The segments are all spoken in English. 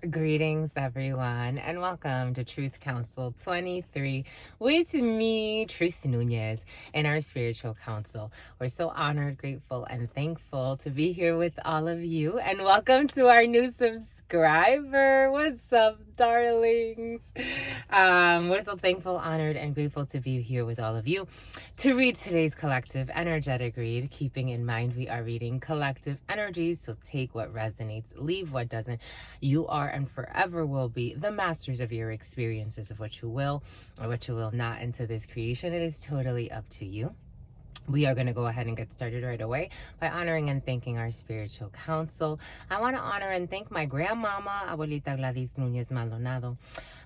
Greetings, everyone, and welcome to Truth Council 23 with me, Tracy Nunez, and our spiritual council. We're so honored, grateful, and thankful to be here with all of you. And welcome to our new subscriber. What's up, darlings? We're so thankful, honored, and grateful to be here with all of you to read today's collective energetic read, keeping in mind we are reading collective energies, so take what resonates, leave what doesn't. You are and forever will be the masters of your experiences, of what you will or what you will not into this creation. It is totally up to you. We are going to go ahead and get started right away by honoring and thanking our spiritual council. I want to honor and thank my grandmama, Abuelita Gladys Nunez Maldonado.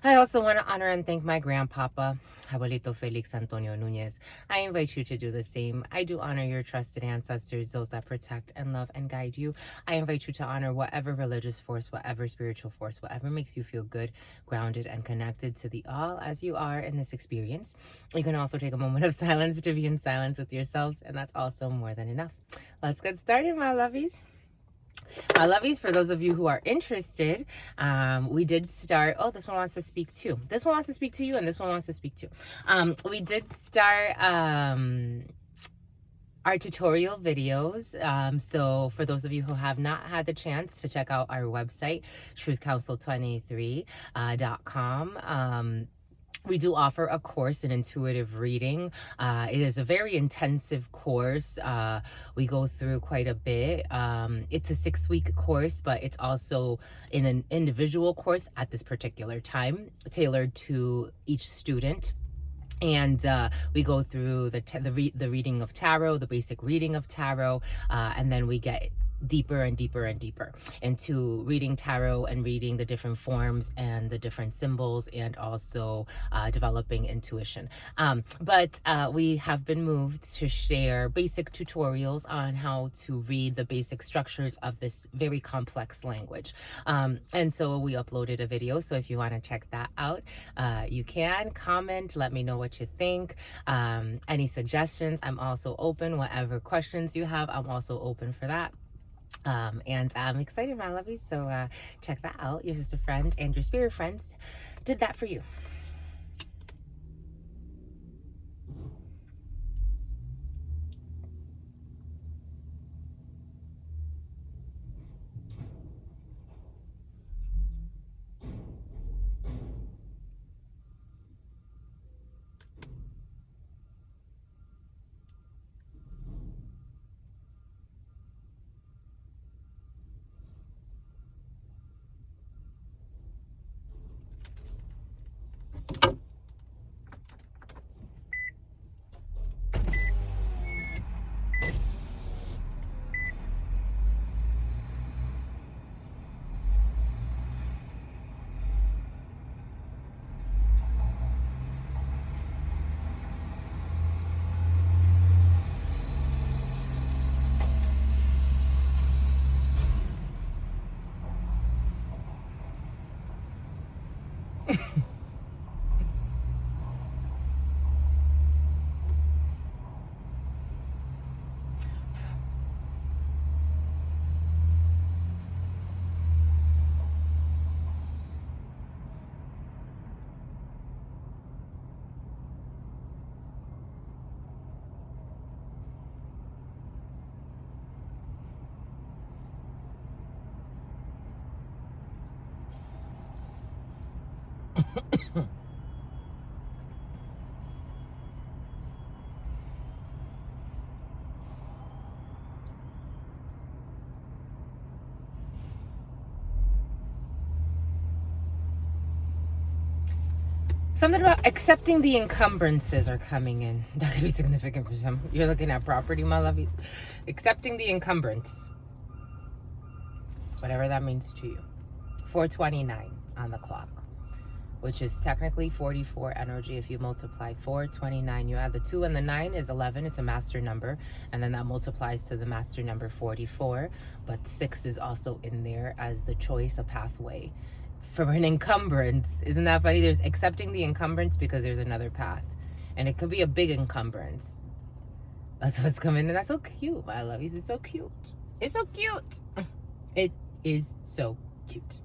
I also want to honor and thank my grandpapa, Abuelito Felix Antonio Nunez. I invite you to do the same. I do honor your trusted ancestors, those that protect and love and guide you. I invite you to honor whatever religious force, whatever spiritual force, whatever makes you feel good, grounded, and connected to the all as you are in this experience. You can also take a moment of silence to be in silence with yourselves, and that's also more than enough. Let's get started, my lovies. My lovies, for those of you who are interested, we did start. Oh, this one wants to speak too. This one wants to speak to you, and this one wants to speak too. We did start our tutorial videos. So for those of you who have not had the chance to check out our website, truthcouncil23.com, we do offer a course in intuitive reading. It is a very intensive course. We go through quite a bit. It's a 6-week course, but it's also in an individual course at this particular time, tailored to each student. And we go through the reading of tarot, the basic reading of tarot, and then we get deeper and deeper and deeper into reading tarot and reading the different forms and the different symbols, and also developing intuition. But we have been moved to share basic tutorials on how to read the basic structures of this very complex language. And so we uploaded a video. So if you want to check that out, you can comment, let me know what you think. Any suggestions, I'm also open. Whatever questions you have, I'm also open for that. And I'm excited, my lovies. So check that out. Your sister friend and your spirit friends did that for you. Something about accepting the encumbrances are coming in. That could be significant for some. You're looking at property, my lovies. Accepting the encumbrance. Whatever that means to you. 4:29 on the clock, which is technically 44 energy. If you multiply 4:29, you add the 2 and the 9 is 11. It's a master number. And then that multiplies to the master number 44. But 6 is also in there as the choice, a pathway for an encumbrance. Isn't that funny? There's accepting the encumbrance because there's another path. And it could be a big encumbrance. That's what's coming in. That's so cute, my lovies. It's so cute. It's so cute. It is so cute.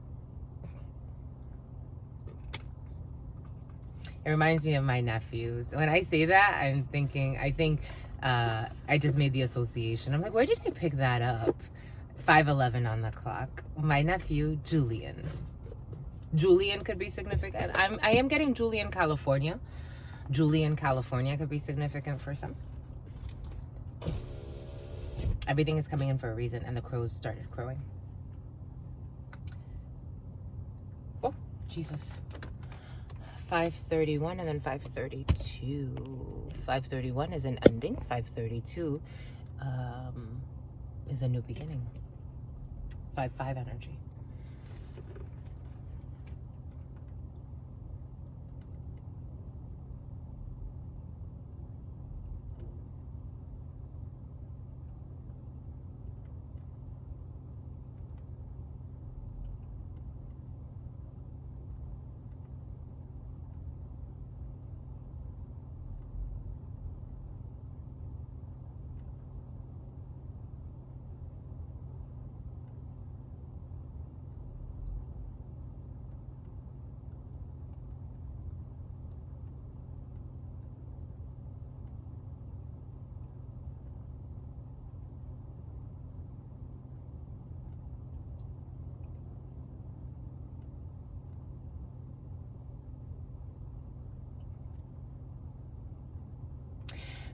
It reminds me of my nephews. When I say that, I think I just made the association. I'm like, where did I pick that up? 5:11 on the clock. My nephew, Julian. Julian could be significant. I am getting Julian, California. Julian, California could be significant for some. Everything is coming in for a reason, and the crows started crowing. Oh, Jesus. 5:31 and then 5:32. 5:31 is an ending. 5:32 is a new beginning. 5-5 energy.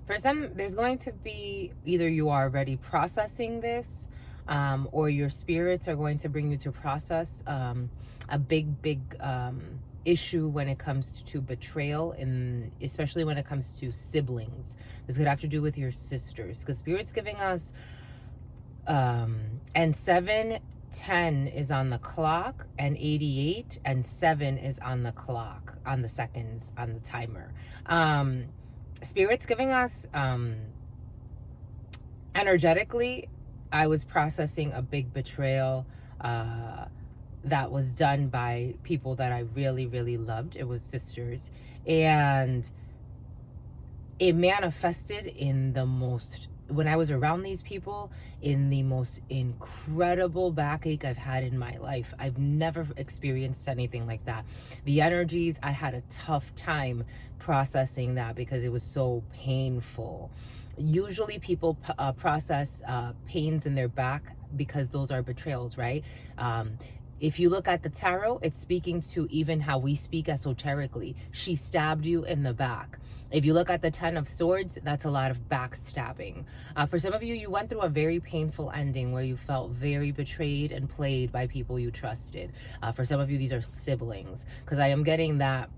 For some, there's going to be either you are already processing this, or your spirits are going to bring you to process a big issue when it comes to betrayal, and especially when it comes to siblings. This could have to do with your sisters, because spirit's giving us and 7:10 is on the clock, and 88 and 7 is on the clock, on the seconds, on the timer. Spirit's giving us energetically, I was processing a big betrayal that was done by people that I really loved. It was sisters, and it manifested in the most, when I was around these people, in the most incredible backache I've had in my life. I've never experienced anything like that. The energies, I had a tough time processing that because it was so painful. Usually people process pains in their back because those are betrayals, right? If you look at the tarot, it's speaking to even how we speak esoterically. She stabbed you in the back. If you look at the 10 of Swords, that's a lot of backstabbing. For some of you, you went through a very painful ending where you felt very betrayed and played by people you trusted. For some of you, these are siblings, because I am getting that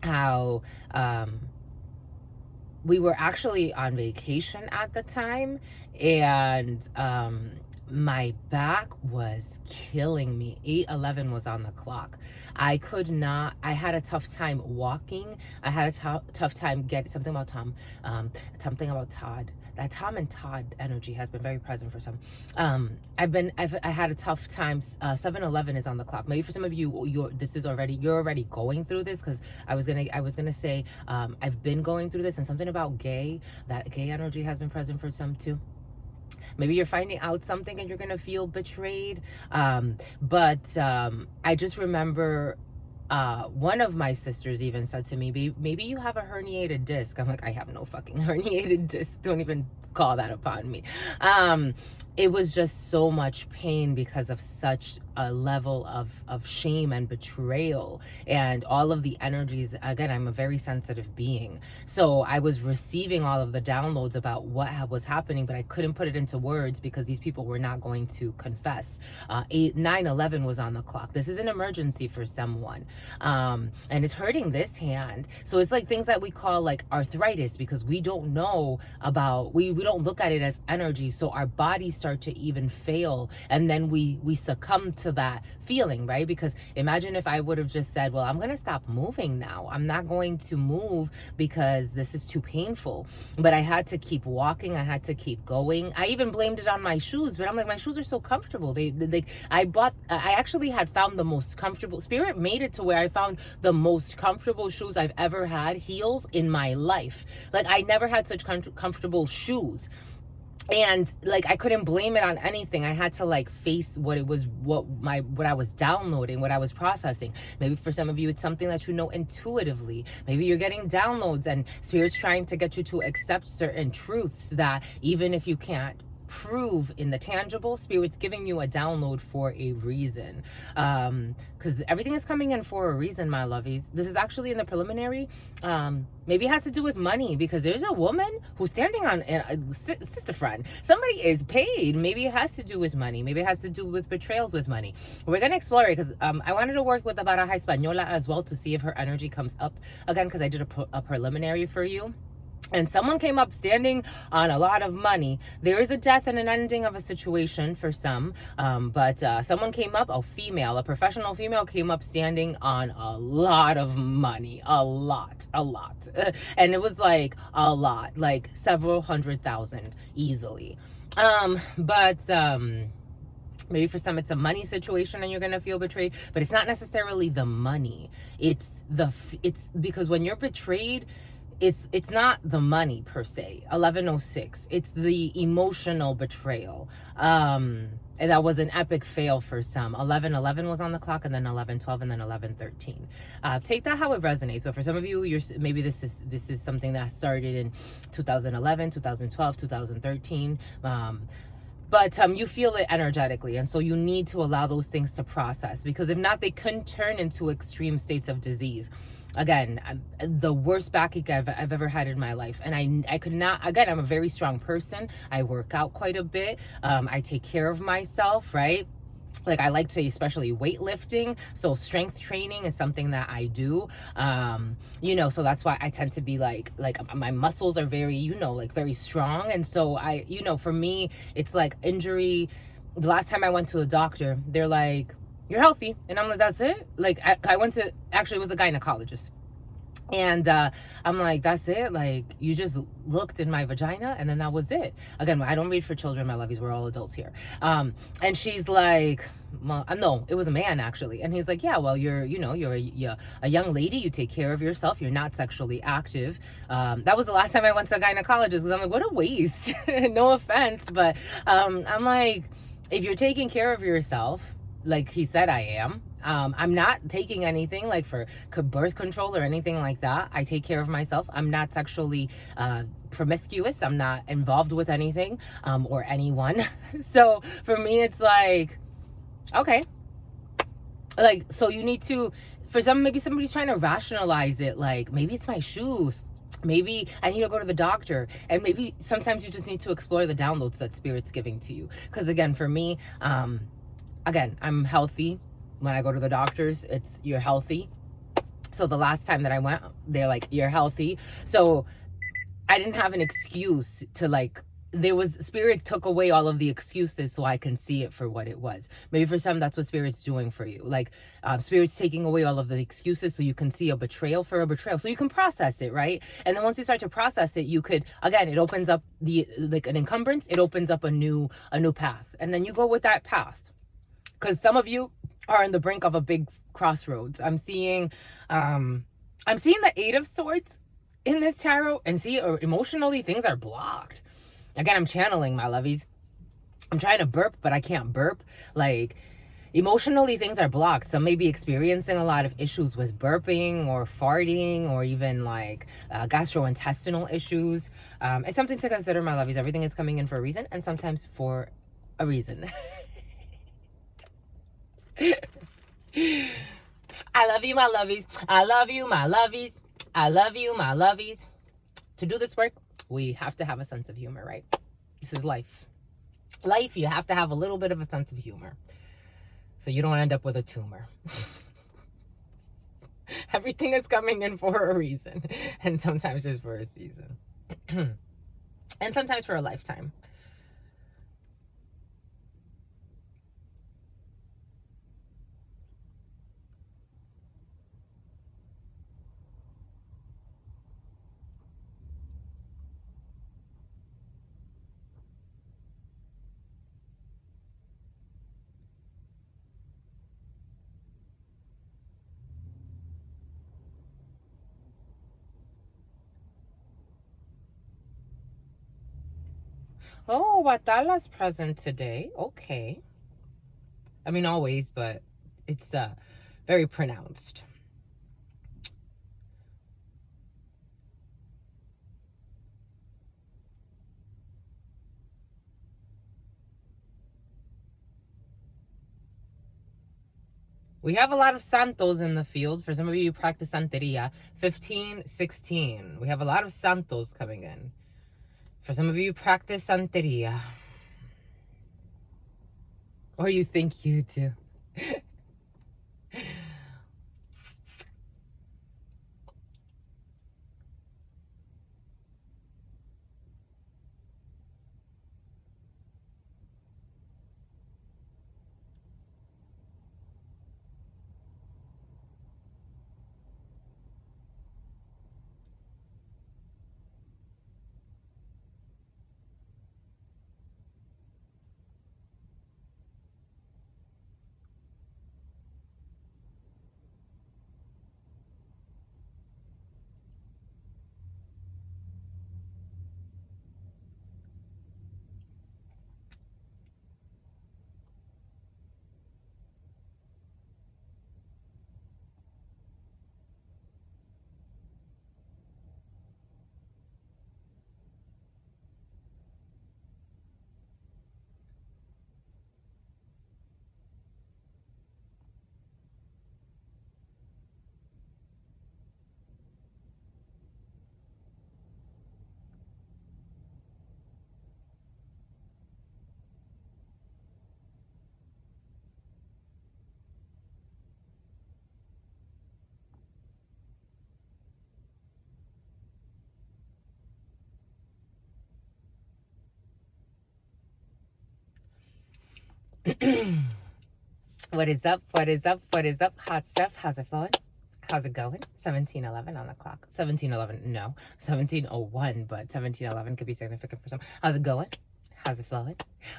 how we were actually on vacation at the time, and my back was killing me. 8:11 was on the clock. I could not, I had a tough time walking. I had a tough time getting something about Tom, something about Todd. That Tom and Todd energy has been very present for some. I had a tough time. 7:11 is on the clock. Maybe for some of you, you're already going through this, because I was gonna say I've been going through this, and something about gay, that gay energy has been present for some too. Maybe you're finding out something and you're gonna feel betrayed. But I just remember one of my sisters even said to me, maybe you have a herniated disc. I'm like, I have no fucking herniated disc. Don't even call that upon me. It was just so much pain because of such a level of shame and betrayal and all of the energies. Again, I'm a very sensitive being, so I was receiving all of the downloads about what was happening, but I couldn't put it into words because these people were not going to confess. 9/11 was on the clock. This is an emergency for someone, and it's hurting this hand. So it's like things that we call like arthritis, because we don't know about, we don't look at it as energy, so our bodies start to even fail, and then we succumb to that feeling, right? Because imagine if I would have just said, well, I'm gonna stop moving now, I'm not going to move because this is too painful. But I had to keep walking, I had to keep going. I even blamed it on my shoes, but I'm like, my shoes are so comfortable. I actually had found the most comfortable, spirit made it to where I found the most comfortable shoes I've ever had, heels, in my life. Like, I never had such comfortable shoes. And like I couldn't blame it on anything. I had to like face what it was, what I was downloading, what I was processing. Maybe for some of you it's something that you know intuitively. Maybe you're getting downloads and spirit's trying to get you to accept certain truths that even if you can't prove in the tangible, spirit's giving you a download for a reason, because everything is coming in for a reason, my lovies. This is actually in the preliminary. Maybe it has to do with money, because there's a woman who's standing on sister friend, somebody is paid. Maybe it has to do with money. Maybe it has to do with betrayals with money. We're gonna explore it, because I wanted to work with the Baraja Española as well to see if her energy comes up again, because I did a preliminary for you. And someone came up standing on a lot of money. There is a death and an ending of a situation for some. But someone came up, a professional female came up standing on a lot of money. A lot. And it was like a lot, like several $100,000 easily. Maybe for some it's a money situation and you're gonna feel betrayed, but it's not necessarily the money. It's because when you're betrayed, it's not the money per se. 1106, it's the emotional betrayal. And that was an epic fail for some. 1111 was on the clock, and then 1112, and then 1113. Take that how it resonates. But for some of you, maybe this is something that started in 2011, 2012, 2013. But you feel it energetically, and so you need to allow those things to process, because if not, they can turn into extreme states of disease. Again, the worst backache I've ever had in my life, and I could not. Again, I'm a very strong person. I work out quite a bit. I take care of myself, right? Like I like to, especially weightlifting, so strength training is something that I do. So that's why I tend to be like my muscles are very, like very strong. And so for me, it's like injury. The last time I went to a doctor, they're like, "You're healthy," and I'm like, "That's it?" Like I went to, actually it was a gynecologist. And I'm like, "That's it? Like, you just looked in my vagina and then that was it?" Again, I don't read for children, my lovies. We're all adults here. And she's like, well, no, it was a man actually. And he's like, "Yeah, well, you're a young lady. You take care of yourself. You're not sexually active." That was the last time I went to a gynecologist, because I'm like, what a waste. No offense, but I'm like, if you're taking care of yourself, like he said I am. I'm not taking anything like for birth control or anything like that. I take care of myself. I'm not sexually promiscuous. I'm not involved with anything or anyone. So for me, it's like, okay. Like, so you need to, maybe somebody's trying to rationalize it. Like, maybe it's my shoes. Maybe I need to go to the doctor. And maybe sometimes you just need to explore the downloads that spirit's giving to you. Because again, for me, again, I'm healthy. When I go to the doctors, it's, "You're healthy." So the last time that I went, they're like, "You're healthy." So I didn't have an excuse to spirit took away all of the excuses so I can see it for what it was. Maybe for some, that's what spirit's doing for you. Like spirit's taking away all of the excuses so you can see a betrayal for a betrayal. So you can process it, right? And then once you start to process it, you could, again, it opens up an encumbrance. It opens up a new path. And then you go with that path. Because some of you are on the brink of a big crossroads. I'm seeing the Eight of Swords in this tarot, and emotionally things are blocked. Again, I'm channeling, my lovies. I'm trying to burp, but I can't burp. Like, emotionally things are blocked. Some may be experiencing a lot of issues with burping or farting, or even like gastrointestinal issues. It's something to consider, my lovies. Everything is coming in for a reason, and sometimes for a reason. I love you, my lovies. I love you, my lovies. I love you, my lovies. To do this work, we have to have a sense of humor, right? This is life. Life, you have to have a little bit of a sense of humor, so you don't end up with a tumor. Everything is coming in for a reason, and sometimes just for a season. And sometimes for a lifetime. Oh, Batala's present today. Okay. I mean, always, but it's very pronounced. We have a lot of santos in the field. For some of you who practice Santeria, 15, 16. We have a lot of santos coming in. For some of you who practice Santeria. Or you think you do. What is up? What is up? What is up? Hot stuff. How's it flowing? How's it going? 17:11 on the clock. 17:11. No, 17:01, but 17:11 could be significant for some. How's it going? How's it flowing?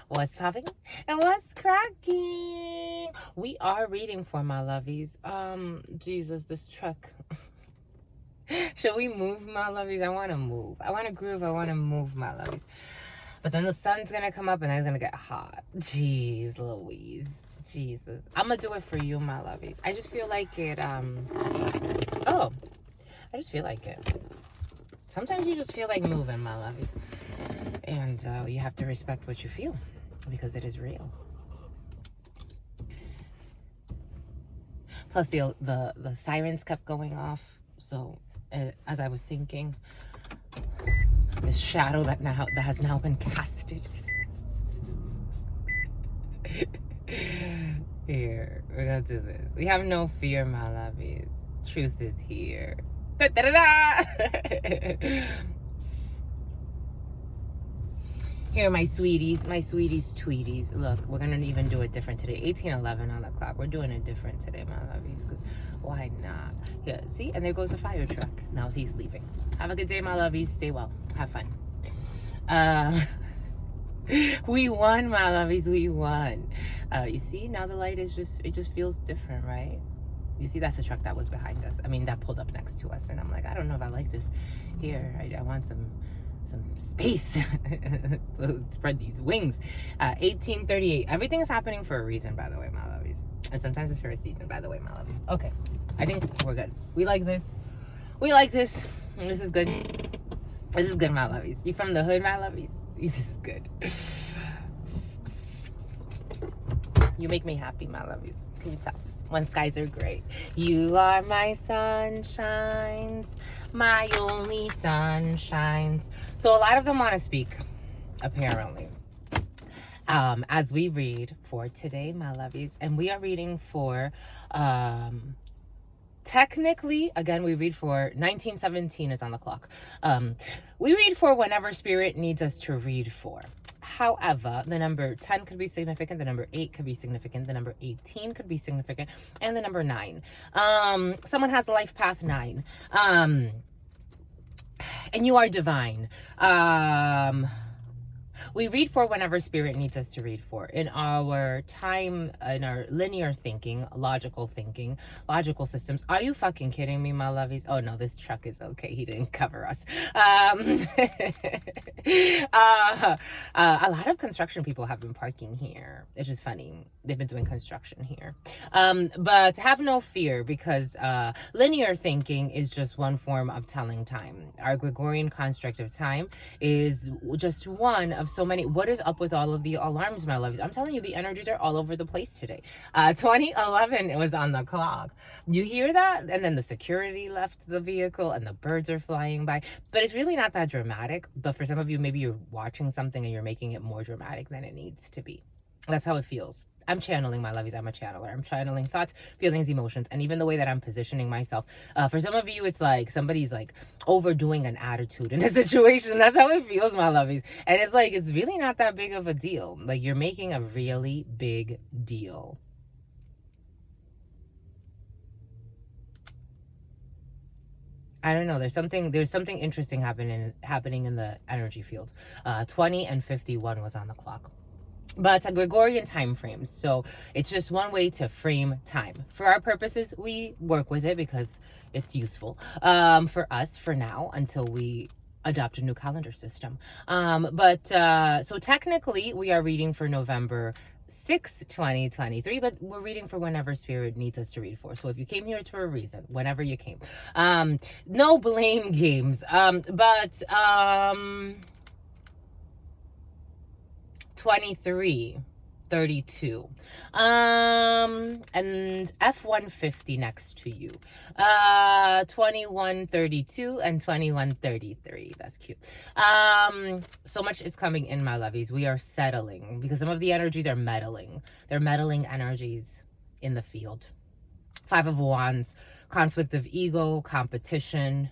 What's popping? And what's cracking? We are reading for my lovies. Jesus, this truck. Should we move, my lovies? I want to move. I want to groove. I want to move, my lovies. But then the sun's going to come up and then it's going to get hot. Jeez Louise. Jesus. I'm going to do it for you, my lovies. I just feel like it, oh, I just feel like it. Sometimes you just feel like moving, my lovies. And you have to respect what you feel because it is real. Plus the sirens kept going off. So as I was thinking, this shadow that has now been casted. Here, we're gonna do this. We have no fear, my lovies. Truth is here. Da, da, da, da. Here, my sweeties, tweeties. Look, we're gonna even do it different today. 18:11 on the clock. We're doing it different today, my lovies, because why not? Yeah, see, and there goes the fire truck. Now he's leaving. Have a good day, my lovies. Stay well. Have fun. We won, my lovies. We won. You see, now the light is it just feels different, right? You see, that's the truck that was behind us. I mean, that pulled up next to us, and I'm like, I don't know if I like this. Here, I want some space. So spread these wings. 1838. Everything is happening for a reason, by the way, my lovies. And sometimes it's for a season, by the way, my lovies. Okay, I think we're good. We like this. We like this. This is good. This is good, my lovies. You from the hood, my lovies? This is good. You make me happy, my lovies. Can you tell? When skies are gray. You are my sunshines, my only sunshines. So a lot of them want to speak, apparently. As we read for today, my lovies, and we are reading for technically, again, we read for 1917 is on the clock. We read for whenever spirit needs us to read for. However, the number 10 could be significant, the number 8 could be significant, the number 18 could be significant, and the number 9. Someone has a life path 9. And you are divine. We read for whenever spirit needs us to read for. In our time, in our linear thinking, logical thinking, logical systems. Are you fucking kidding me, my lovies? Oh no, this truck is okay. He didn't cover us. A lot of construction people have been parking here. It's just funny. They've been doing construction here. But have no fear, because linear thinking is just one form of telling time. Our Gregorian construct of time is just one of so many. What is up with all of the alarms, my loves? I'm telling you, the energies are all over the place today. 2011, it was on the clock. You hear that? And then the security left the vehicle and the birds are flying by. But it's really not that dramatic. But for some of you, maybe you're watching something and you're making it more dramatic than it needs to be. That's how it feels. I'm channeling, my lovies. I'm a channeler. I'm channeling thoughts, feelings, emotions, and even the way that I'm positioning myself. For some of you, it's like somebody's like overdoing an attitude in a situation. That's how it feels, my lovies. And it's like, it's really not that big of a deal. Like, you're making a really big deal. I don't know. There's something interesting happening in the energy field. 20 and 51 was on the clock. But it's a Gregorian time frame, so it's just one way to frame time. For our purposes, we work with it because it's useful for us for now until we adopt a new calendar system. So technically, we are reading for November 6, 2023, but we're reading for whenever spirit needs us to read for. So if you came here, it's for a reason, whenever you came. No blame games, 2332 and F-150 next to you, 2132 and 2133. That's cute. So much is coming in, my lovies. We are settling because some of the energies are meddling. They're meddling energies in the field. 5 of Wands, conflict of ego, competition,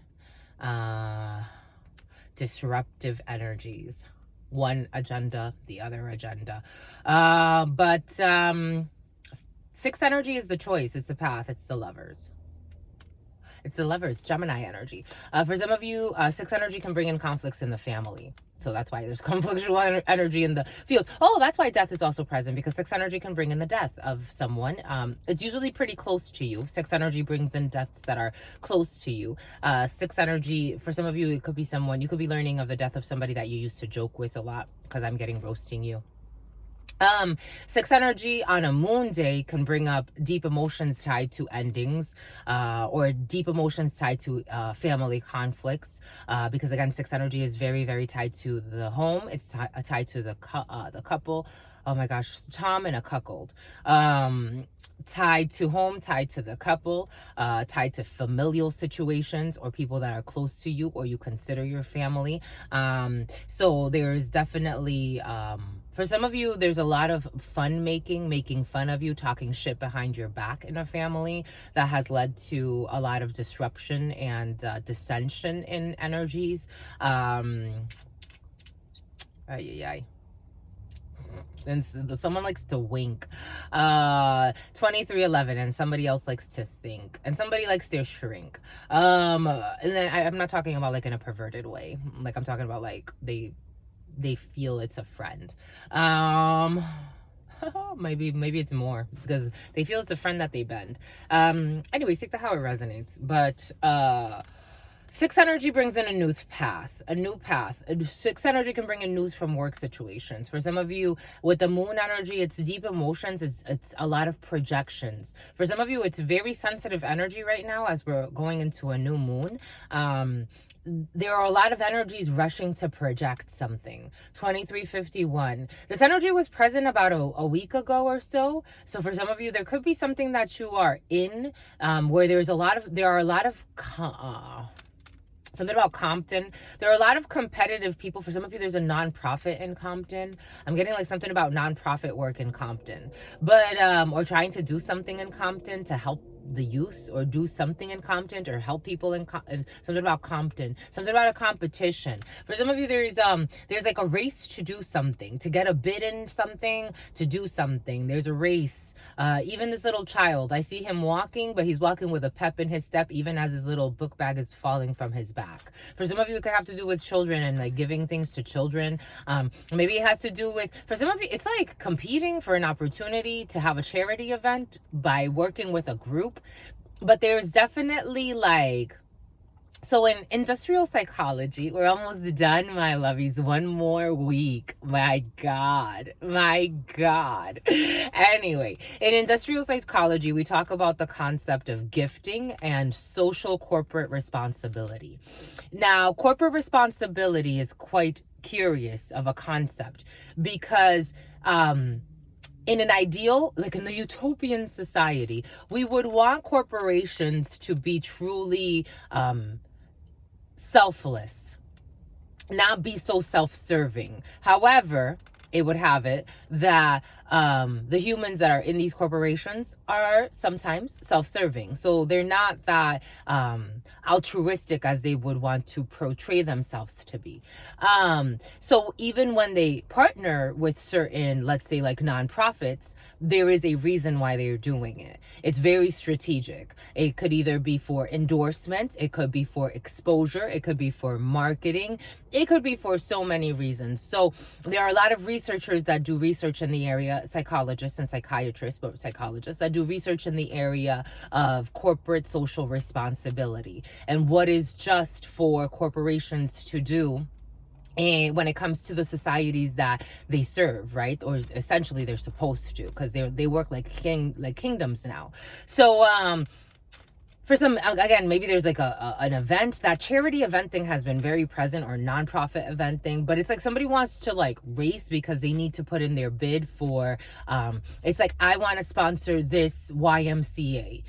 disruptive energies. One agenda, the other agenda. But 6 energy is the choice. It's the path. It's the lovers. It's the lovers, Gemini energy. For some of you, 6 energy can bring in conflicts in the family. So that's why there's conflictual energy in the field. Oh, that's why death is also present, because 6 energy can bring in the death of someone. It's usually pretty close to you. 6 energy brings in deaths that are close to you. 6 energy, for some of you, it could be someone, you could be learning of the death of somebody that you used to joke with a lot, because I'm getting roasting you. 6 energy on a moon day can bring up deep emotions tied to endings, or deep emotions tied to family conflicts, because again, 6 energy is very, very tied to the home. It's tied to the couple. Oh my gosh, Tom and a cuckold. Tied to home, tied to the couple, tied to familial situations or people that are close to you or you consider your family. So there's definitely, for some of you, there's a lot of fun making fun of you, talking shit behind your back in a family that has led to a lot of disruption and dissension in energies. And someone likes to wink. 2311, and somebody else likes to think, and somebody likes to shrink. And then I'm not talking about like in a perverted way. Like I'm talking about like they feel it's a friend. Maybe it's more because they feel it's a friend that they bend. Anyways, take that how it resonates. But 6 energy brings in a new path. 6 energy can bring in news from work situations. For some of you, with the moon energy, it's deep emotions. It's a lot of projections. For some of you, it's very sensitive energy right now as we're going into a new moon. There are a lot of energies rushing to project something. 2351. This energy was present about a week ago or so. So for some of you, there could be something that you are in, where there are a lot of something about Compton. There are a lot of competitive people. For some of you, there's a nonprofit in Compton. I'm getting like something about nonprofit work in Compton, but or trying to do something in Compton to help the youth or do something incompetent or help people in something about Compton, something about a competition. For some of you, there's like a race to do something, to get a bid in something, to do something. There's a race. Even this little child, I see him walking, but he's walking with a pep in his step, even as his little book bag is falling from his back. For some of you, it could have to do with children and like giving things to children. Maybe it has to do with, for some of you, it's like competing for an opportunity to have a charity event by working with a group. But there's definitely like, so in industrial psychology, we're almost done, my lovies. One more week. My God. Anyway, in industrial psychology, we talk about the concept of gifting and social corporate responsibility. Now, corporate responsibility is quite curious of a concept because in an ideal, like in the utopian society, we would want corporations to be truly selfless, not be so self-serving. However, it would have it that the humans that are in these corporations are sometimes self-serving. So they're not that altruistic as they would want to portray themselves to be. So even when they partner with certain, let's say like nonprofits, there is a reason why they're doing it. It's very strategic. It could either be for endorsement, it could be for exposure, it could be for marketing, it could be for so many reasons. So there are a lot of researchers that do research in the area, psychologists and psychiatrists, but psychologists that do research in the area of corporate social responsibility and what is just for corporations to do. And when it comes to the societies that they serve, right? Or essentially they're supposed to, because they work like kingdoms now. So for some, again, maybe there's like an event. That charity event thing has been very present, or nonprofit event thing, but it's like somebody wants to like race because they need to put in their bid for, it's like, I want to sponsor this YMCA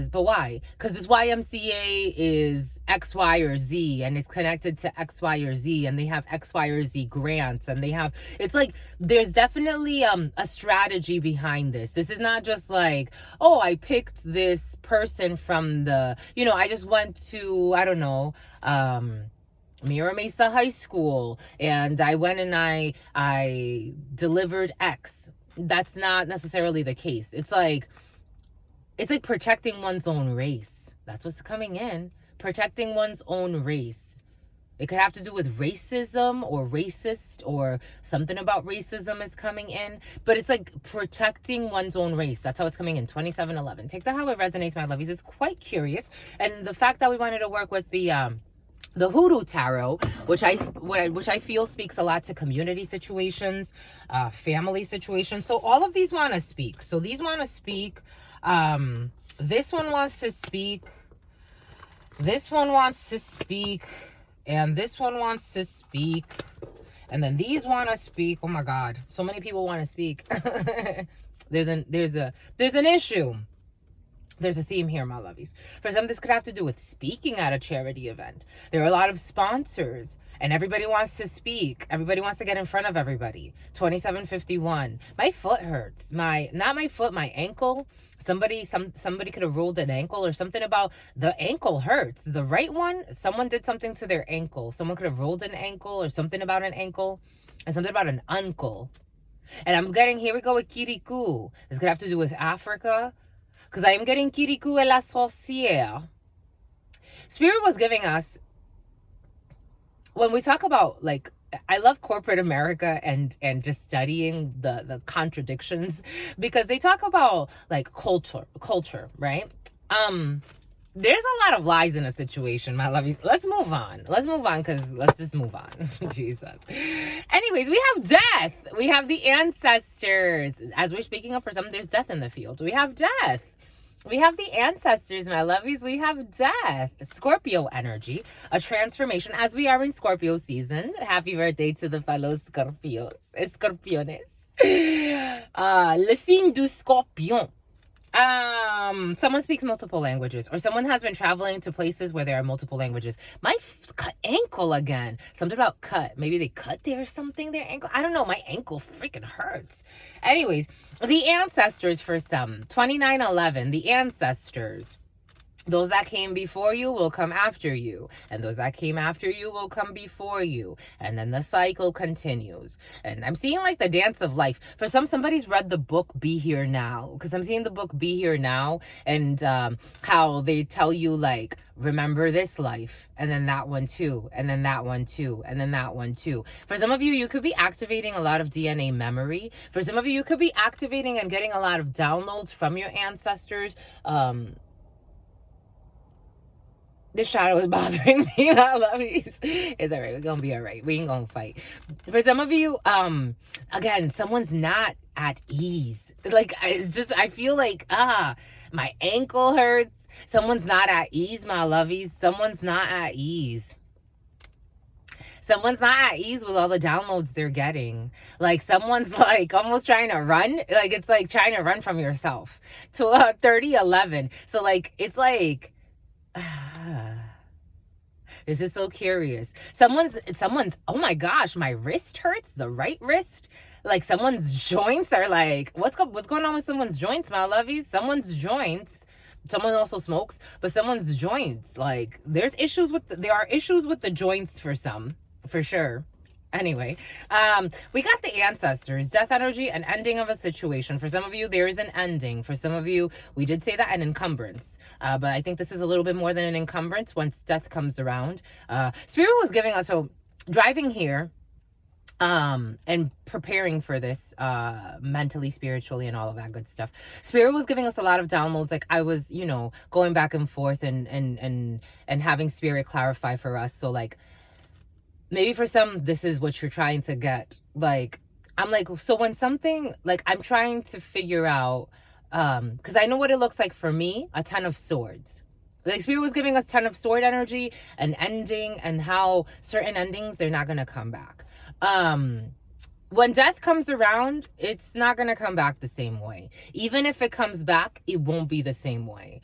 but why? Because this YMCA is X, Y, or Z, and it's connected to X, Y, or Z, and they have X, Y, or Z grants, and they have, it's like, there's definitely a strategy behind this. This is not just like, oh, I picked this person from I just went to, I don't know, Mira Mesa High School, and I went and I delivered X. That's not necessarily the case. It's like protecting one's own race. That's what's coming in. Protecting one's own race. It could have to do with racism or racist, or something about racism is coming in. But it's like protecting one's own race. That's how it's coming in. 2711. Take that how it resonates, my lovies. It's quite curious. And the fact that we wanted to work with the Hoodoo Tarot, which I feel speaks a lot to community situations, family situations. So all of these want to speak. So these want to speak. This one wants to speak. This one wants to speak. And this one wants to speak. And then these want to speak. Oh my God. So many people want to speak. There's an issue. There's a theme here, my lovies. For some, this could have to do with speaking at a charity event. There are a lot of sponsors, and everybody wants to speak. Everybody wants to get in front of everybody. 2751. My foot hurts. Not my foot, my ankle. Somebody could have rolled an ankle, or something about the ankle hurts. The right one, someone did something to their ankle. Someone could have rolled an ankle, or something about an ankle, and something about an uncle. And I'm getting, here we go with Kirikou. This could have to do with Africa, because I am getting Kirikou et la sorcière. Spirit was giving us, when we talk about, like, I love corporate America and just studying the contradictions, because they talk about like culture, right? There's a lot of lies in a situation, my lovies. Let's move on, because let's just move on. Jesus. Anyways, we have death. We have the ancestors. As we're speaking of, for some, there's death in the field. We have death. We have the ancestors, my lovies. We have death. Scorpio energy. A transformation as we are in Scorpio season. Happy birthday to the fellow Scorpios. Escorpiones. Le signe du scorpion. Someone speaks multiple languages, or someone has been traveling to places where there are multiple languages. My ankle again. Something about cut. Maybe they cut there or something, their ankle. I don't know. My ankle freaking hurts. Anyways, the ancestors for some. 2911, the ancestors. Those that came before you will come after you, and those that came after you will come before you, and then the cycle continues. And I'm seeing like the dance of life. For somebody's read the book Be Here Now, because I'm seeing the book Be Here Now, and how they tell you like, remember this life, and then that one too, and then that one too, and then that one too. For some of you, you could be activating a lot of DNA memory. For some of you, you could be activating and getting a lot of downloads from your ancestors. This shadow is bothering me, my lovies. It's all right. We're going to be all right. We ain't going to fight. For some of you, again, someone's not at ease. Like, I feel like, my ankle hurts. Someone's not at ease, my lovies. Someone's not at ease. Someone's not at ease with all the downloads they're getting. Like, someone's like almost trying to run. Like, it's like trying to run from yourself. To 3011. So, like, it's like, this is so curious. Someone's, oh my gosh, my wrist hurts, the right wrist. Like someone's joints are like, what's going on with someone's joints, my lovies? Someone's joints. Someone also smokes, but someone's joints, like there are issues with the joints for some, for sure. Anyway, we got the ancestors, death energy, an ending of a situation. For some of you, there is an ending. For some of you, we did say that, an encumbrance. But I think this is a little bit more than an encumbrance once death comes around. Spirit was giving us, so driving here, and preparing for this, mentally, spiritually, and all of that good stuff. Spirit was giving us a lot of downloads. Like I was, going back and forth and having Spirit clarify for us. So like, maybe for some, this is what you're trying to get. Like, I'm like, so when something, like, I'm trying to figure out, because I know what it looks like for me, a 10 of swords. Like, Spirit was giving us 10 of sword energy, an ending, and how certain endings, they're not going to come back. When death comes around, it's not going to come back the same way. Even if it comes back, it won't be the same way.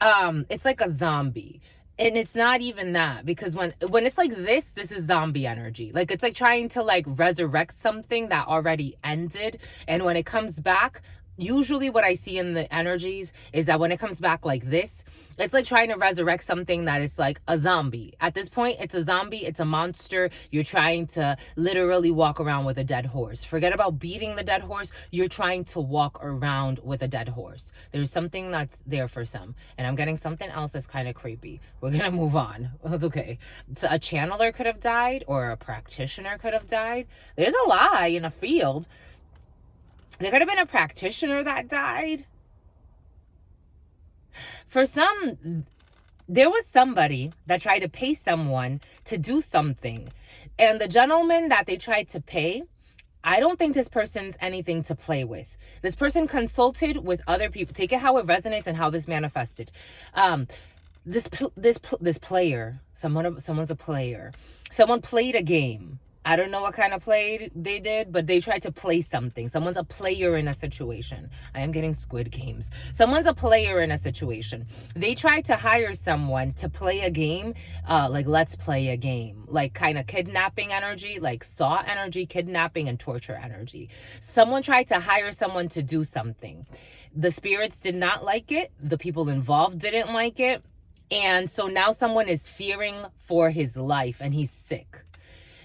It's like a zombie. And it's not even that, because when it's like this is zombie energy. Like it's like trying to like resurrect something that already ended. And when it comes back, usually what I see in the energies is that when it comes back like this, it's like trying to resurrect something that is like a zombie. At this point, it's a zombie, it's a monster. You're trying to literally walk around with a dead horse. Forget about beating the dead horse. You're trying to walk around with a dead horse. There's something that's there for some. And I'm getting something else that's kind of creepy. We're going to move on. That's okay. So a channeler could have died, or a practitioner could have died. There's a lie in a field. There could have been a practitioner that died. For some, there was somebody that tried to pay someone to do something. And the gentleman that they tried to pay, I don't think this person's anything to play with. This person consulted with other people. Take it how it resonates and how this manifested. This player, someone's a player. Someone played a game. I don't know what kind of play they did, but they tried to play something. Someone's a player in a situation. I am getting Squid Games. Someone's a player in a situation. They tried to hire someone to play a game, like let's play a game, like kind of kidnapping energy, like Saw energy, kidnapping and torture energy. Someone tried to hire someone to do something. The spirits did not like it. The people involved didn't like it. And so now someone is fearing for his life and he's sick.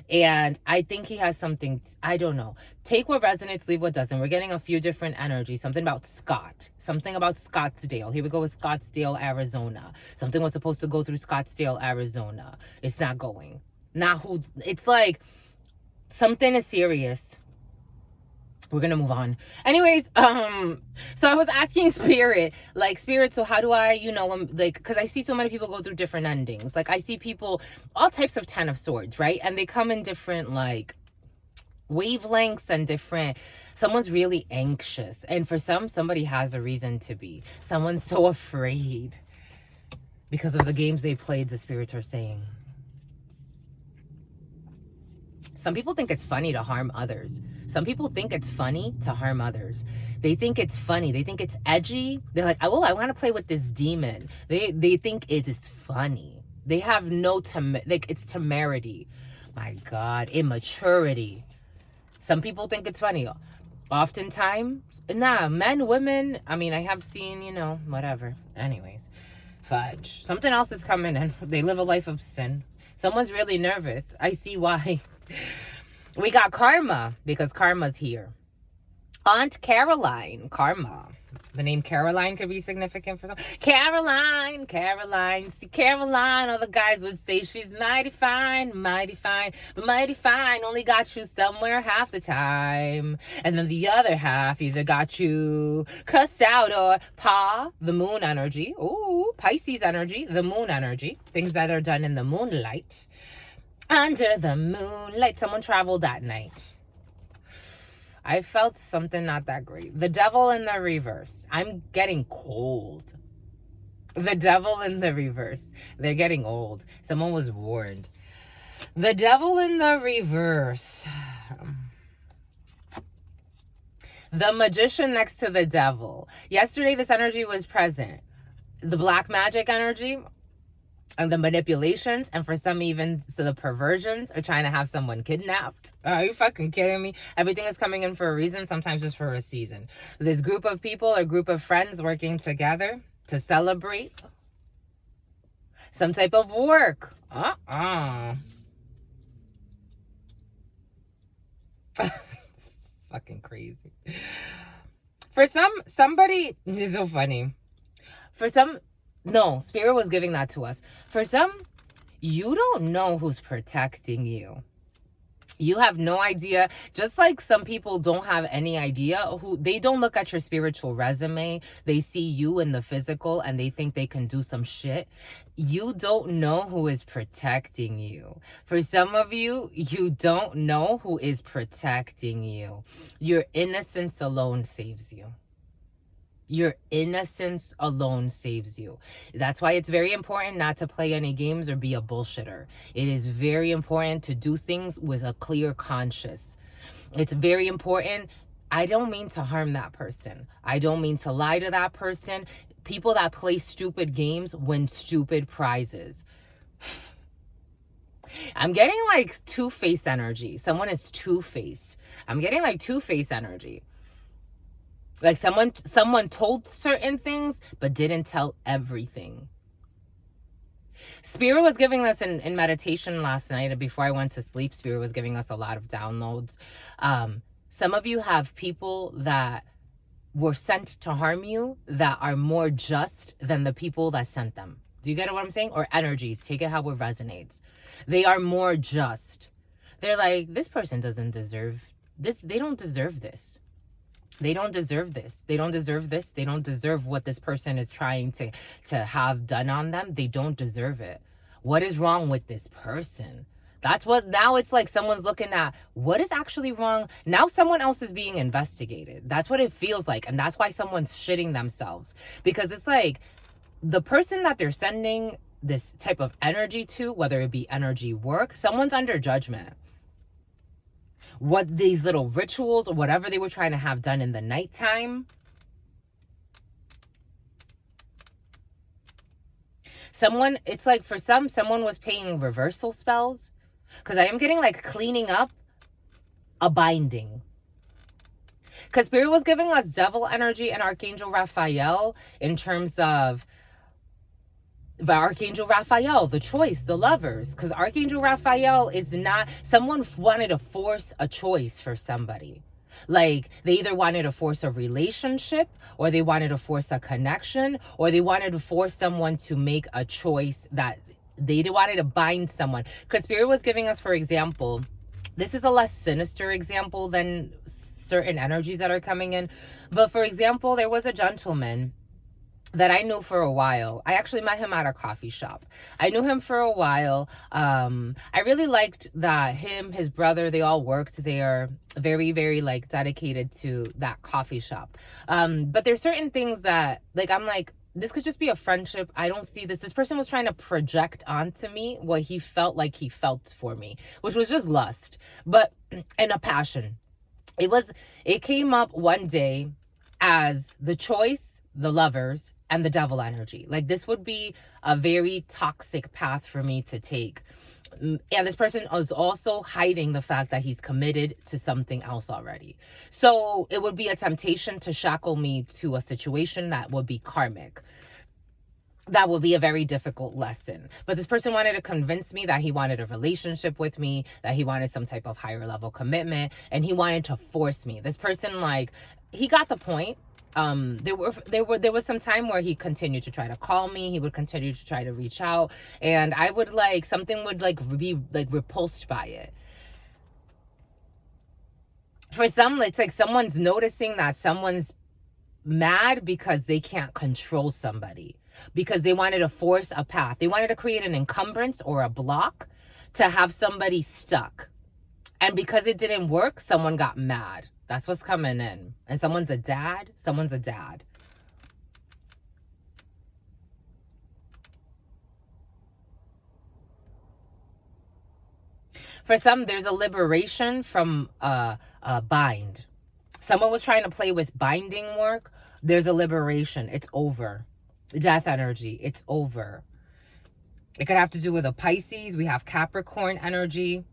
And I think he has something, I don't know. Take what resonates, leave what doesn't. We're getting a few different energies. Something about Scott. Something about Scottsdale. Here we go with Scottsdale, Arizona. Something was supposed to go through Scottsdale, Arizona. It's not going. Not who, it's like something is serious. We're gonna move on. Anyways, so I was asking Spirit, so how do I, because I see so many people go through different endings. Like, I see people, all types of 10 of swords, right? And they come in different, wavelengths and different, someone's really anxious. And for somebody has a reason to be. Someone's so afraid because of the games they played, the spirits are saying. Some people think it's funny to harm others. Some people think it's funny to harm others. They think it's funny. They think it's edgy. They're like, oh, I want to play with this demon. They think it is funny. They have no, it's temerity. My God, immaturity. Some people think it's funny. Oftentimes, men, women, I mean, I have seen, whatever. Anyways, fudge. Something else is coming in. They live a life of sin. Someone's really nervous. I see why. We got karma, because karma's here. Aunt Caroline, karma. The name Caroline could be significant for some. Caroline. See, Caroline, all the guys would say she's mighty fine. But mighty fine only got you somewhere half the time. And then the other half either got you cussed out or the moon energy. Ooh, Pisces energy, the moon energy. Things that are done in the moonlight. Under the moonlight. Someone traveled that night. I felt something not that great. The devil in the reverse. I'm getting cold. The devil in the reverse. They're getting old. Someone was warned. The devil in the reverse. The magician next to the devil. Yesterday, this energy was present. The black magic energy and the manipulations, and for some even the perversions are trying to have someone kidnapped. Are you fucking kidding me? Everything is coming in for a reason, sometimes just for a season. This group of people or group of friends working together to celebrate some type of work. It's fucking crazy. For somebody, it's so funny. No, Spirit was giving that to us. For some, you don't know who's protecting you. You have no idea. Just like some people don't have any idea they don't look at your spiritual resume. They see you in the physical and they think they can do some shit. You don't know who is protecting you. For some of you, you don't know who is protecting you. Your innocence alone saves you. Your innocence alone saves you. That's why it's very important not to play any games or be a bullshitter. It is very important to do things with a clear conscience. It's very important. I don't mean to harm that person. I don't mean to lie to that person. People that play stupid games win stupid prizes. I'm getting like two-faced energy. Someone is two-faced. I'm getting like two-faced energy. Like someone told certain things, but didn't tell everything. Spirit was giving us in meditation last night, and before I went to sleep, Spirit was giving us a lot of downloads. Some of you have people that were sent to harm you that are more just than the people that sent them. Do you get what I'm saying? Or energies. Take it how it resonates. They are more just. They're like, this person doesn't deserve this. They don't deserve this. They don't deserve this. They don't deserve this. They don't deserve what this person is trying to have done on them. They don't deserve it. What is wrong with this person? That's what, now it's like someone's looking at what is actually wrong. Now someone else is being investigated. That's what it feels like. And that's why someone's shitting themselves. Because it's like the person that they're sending this type of energy to, whether it be energy work, someone's under judgment. What these little rituals or whatever they were trying to have done in the nighttime. It's like for someone was paying reversal spells. Because I am getting like cleaning up a binding. Because Spirit was giving us devil energy and Archangel Raphael in terms of the Archangel Raphael, the choice, the lovers. Because Archangel Raphael is not, someone wanted to force a choice for somebody. Like they either wanted to force a relationship, or they wanted to force a connection, or they wanted to force someone to make a choice that they wanted to bind someone. Because Spirit was giving us, for example, this is a less sinister example than certain energies that are coming in. But for example, there was a gentleman that I knew for a while. I actually met him at a coffee shop. I knew him for a while. I really liked that his brother, they all worked there, very, very like dedicated to that coffee shop. But there's certain things that like, I'm like, this could just be a friendship. I don't see this. This person was trying to project onto me what he felt like he felt for me, which was just lust, but and a passion. It came up one day as the choice, the lovers, and the devil energy. Like, this would be a very toxic path for me to take. And this person is also hiding the fact that he's committed to something else already. So it would be a temptation to shackle me to a situation that would be karmic. That would be a very difficult lesson. But this person wanted to convince me that he wanted a relationship with me, that he wanted some type of higher level commitment, and he wanted to force me. This person, like, he got the point. There was some time where he continued to try to call me. He would continue to try to reach out, and I would something would be repulsed by it. For some, it's like someone's noticing that someone's mad because they can't control somebody, because they wanted to force a path. They wanted to create an encumbrance or a block to have somebody stuck. And because it didn't work, someone got mad. That's what's coming in. And someone's a dad. Someone's a dad. For some, there's a liberation from a bind. Someone was trying to play with binding work. There's a liberation. It's over. Death energy. It's over. It could have to do with a Pisces. We have Capricorn energy.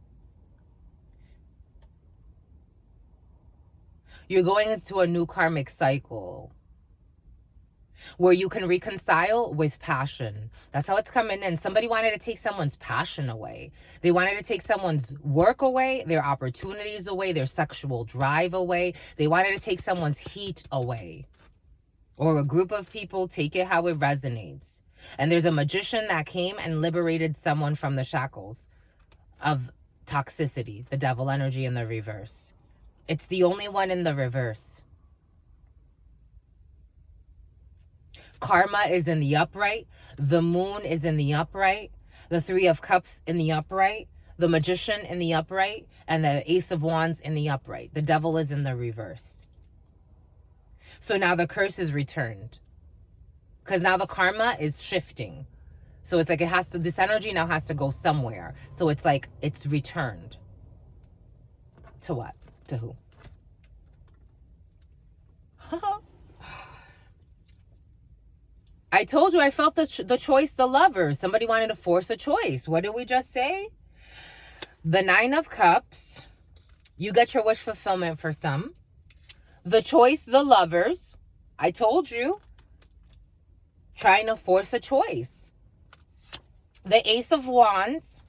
You're going into a new karmic cycle where you can reconcile with passion. That's how it's coming in. Somebody wanted to take someone's passion away. They wanted to take someone's work away, their opportunities away, their sexual drive away. They wanted to take someone's heat away. Or a group of people, take it how it resonates. And there's a magician that came and liberated someone from the shackles of toxicity, the devil energy in the reverse. It's the only one in the reverse. Karma is in the upright. The moon is in the upright. The Three of Cups in the upright. The Magician in the upright. And the Ace of Wands in the upright. The devil is in the reverse. So now the curse is returned. Because now the karma is shifting. So it's like this energy now has to go somewhere. So it's like it's returned. To what? To who? I told you I felt the choice, the lovers. Somebody wanted to force a choice. What did we just say? The Nine of Cups. You get your wish fulfillment for some. The choice, the lovers. I told you. Trying to force a choice. The Ace of Wands.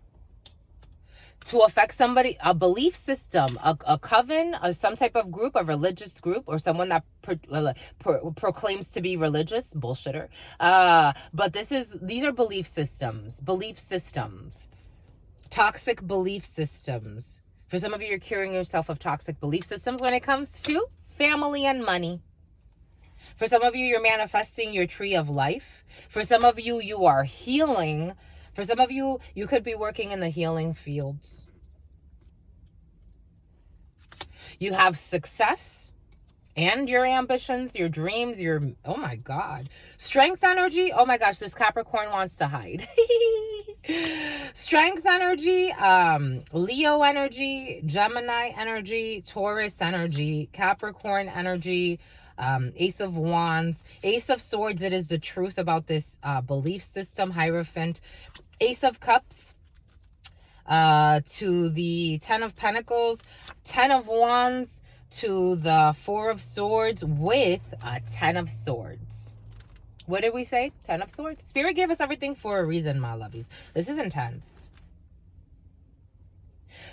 To affect somebody, a belief system, a coven, some type of group, a religious group, or someone that proclaims to be religious, bullshitter. But these are belief systems, toxic belief systems. For some of you, you're curing yourself of toxic belief systems when it comes to family and money. For some of you, you're manifesting your tree of life. For some of you, you are healing. For some of you, you could be working in the healing fields. You have success and your ambitions, your dreams, oh my God. Strength energy. Oh my gosh, this Capricorn wants to hide. Strength energy, Leo energy, Gemini energy, Taurus energy, Capricorn energy, Ace of Wands, Ace of Swords. It is the truth about this belief system, Hierophant. Ace of Cups to the Ten of Pentacles, Ten of Wands to the Four of Swords with a Ten of Swords. What did we say? 10 of Swords? Spirit gave us everything for a reason, my lovies. This is intense.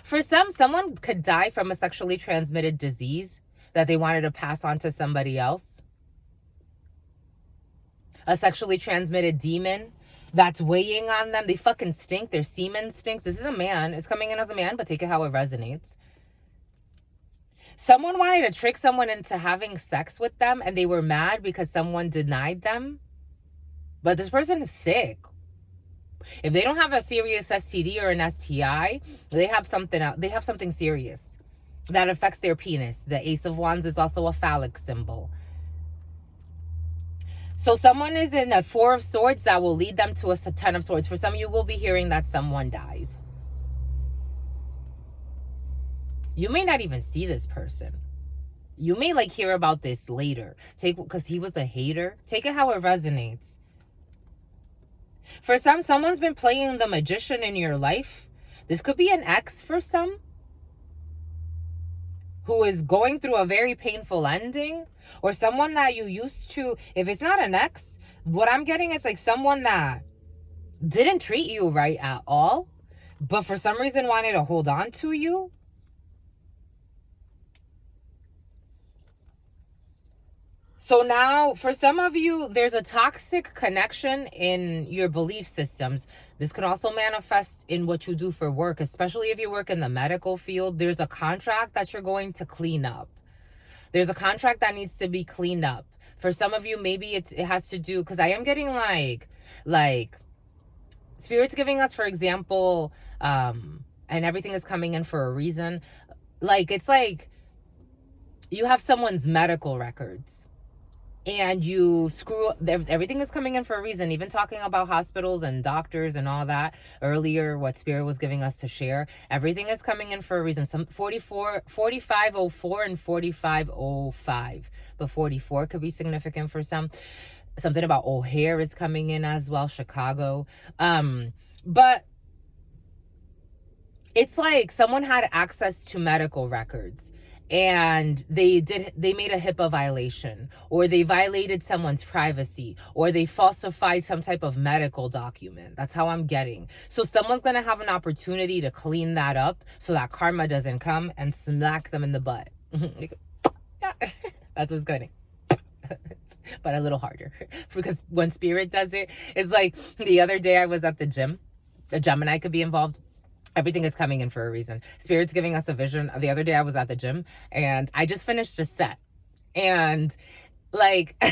For someone could die from a sexually transmitted disease that they wanted to pass on to somebody else. A sexually transmitted demon that's weighing on them. They fucking stink. Their semen stinks. This is a man. It's coming in as a man, but take it how it resonates. Someone wanted to trick someone into having sex with them, and they were mad because someone denied them. But this person is sick. If they don't have a serious STD or an STI, they have something serious that affects their penis. The Ace of Wands is also a phallic symbol. So someone is in a 4 of Swords that will lead them to a 10 of Swords. For some of you will be hearing that someone dies. You may not even see this person. You may like hear about this later. Because he was a hater. Take it how it resonates. For some, someone's been playing the magician in your life. This could be an ex for some, who is going through a very painful ending, or someone that you used to, if it's not an ex, what I'm getting is like someone that didn't treat you right at all, but for some reason wanted to hold on to you. So now, for some of you, there's a toxic connection in your belief systems. This can also manifest in what you do for work, especially if you work in the medical field. There's a contract that you're going to clean up. There's a contract that needs to be cleaned up. For some of you, maybe it has to do, because I am getting like Spirit's giving us, for example, and everything is coming in for a reason. Like, it's like you have someone's medical records and you screw up. Everything is coming in for a reason. Even talking about hospitals and doctors and all that earlier, what Spirit was giving us to share, everything is coming in for a reason. Some 4504 and 4505, but 44 could be significant for some. Something about O'Hare is coming in as well, Chicago. But it's like someone had access to medical records and they made a HIPAA violation, or they violated someone's privacy, or they falsified some type of medical document. That's how I'm getting. So someone's going to have an opportunity to clean that up so that karma doesn't come and smack them in the butt. That's what's going to. But a little harder, because when Spirit does it, it's like the other day I was at the gym. A Gemini could be involved. Everything is coming in for a reason. Spirit's giving us a vision. The other day I was at the gym and I just finished a set. And like,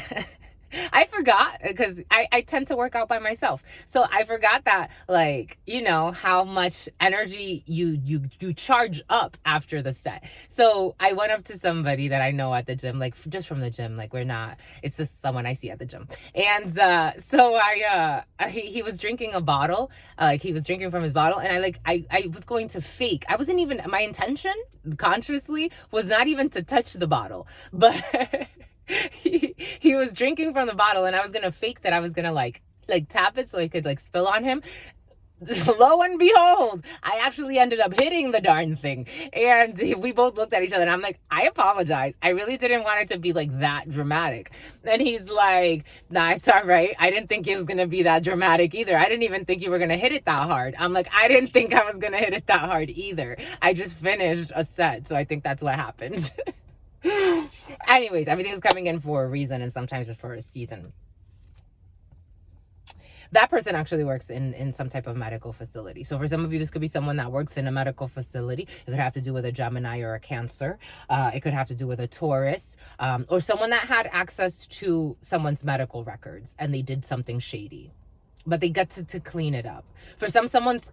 I forgot, because I tend to work out by myself. So I forgot that, like, you know, how much energy you charge up after the set. So I went up to somebody that I know at the gym, like just from the gym, like it's just someone I see at the gym. And so he was drinking a bottle, like he was drinking from his bottle, and I was going to fake. I wasn't even, my intention consciously was not even to touch the bottle, but he was drinking from the bottle, and I was gonna fake that I was gonna like tap it so it could like spill on him. Lo and behold, I actually ended up hitting the darn thing, and we both looked at each other and I'm like, I apologize, I really didn't want it to be like that dramatic. And he's like, nah, it's all right, I didn't think it was gonna be that dramatic either. I didn't even think you were gonna hit it that hard. I'm like, I didn't think I was gonna hit it that hard either. I just finished a set, so I think that's what happened. Anyways, everything is coming in for a reason, and sometimes just for a season. That person actually works in some type of medical facility. So for some of you, this could be someone that works in a medical facility. It could have to do with a Gemini or a Cancer. It could have to do with a Taurus, or someone that had access to someone's medical records and they did something shady, but they get to clean it up. For someone's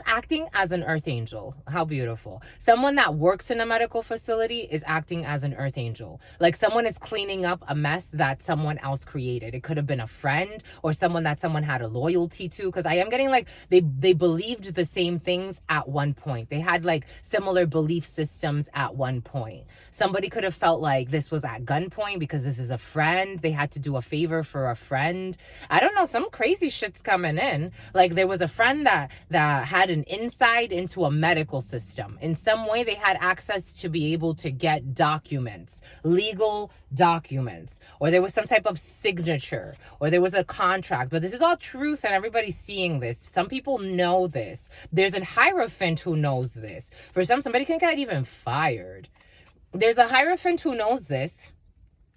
acting as an earth angel. How beautiful. Someone that works in a medical facility is acting as an earth angel. Like someone is cleaning up a mess that someone else created. It could have been a friend or someone that someone had a loyalty to, because I am getting like they believed the same things at one point. They had like similar belief systems at one point. Somebody could have felt like this was at gunpoint because this is a friend. They had to do a favor for a friend. I don't know, some crazy shit's coming in. Like there was a friend that had an insight into a medical system. In some way, they had access to be able to get documents, legal documents, or there was some type of signature, or there was a contract. But this is all truth, and everybody's seeing this. Some people know this. There's a Hierophant who knows this. For somebody can get even fired. There's a Hierophant who knows this.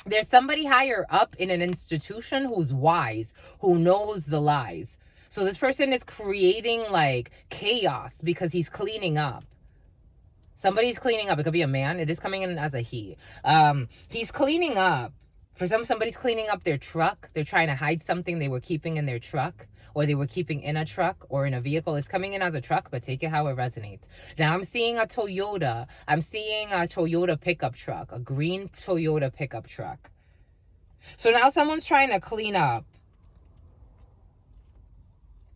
There's somebody higher up in an institution who's wise, who knows the lies. So this person is creating like chaos because he's cleaning up. Somebody's cleaning up. It could be a man. It is coming in as a he. He's cleaning up. For somebody's cleaning up their truck. They're trying to hide something they were keeping in their truck, or they were keeping in a truck or in a vehicle. It's coming in as a truck, but take it how it resonates. Now I'm seeing a Toyota. I'm seeing a Toyota pickup truck, a green Toyota pickup truck. So now someone's trying to clean up.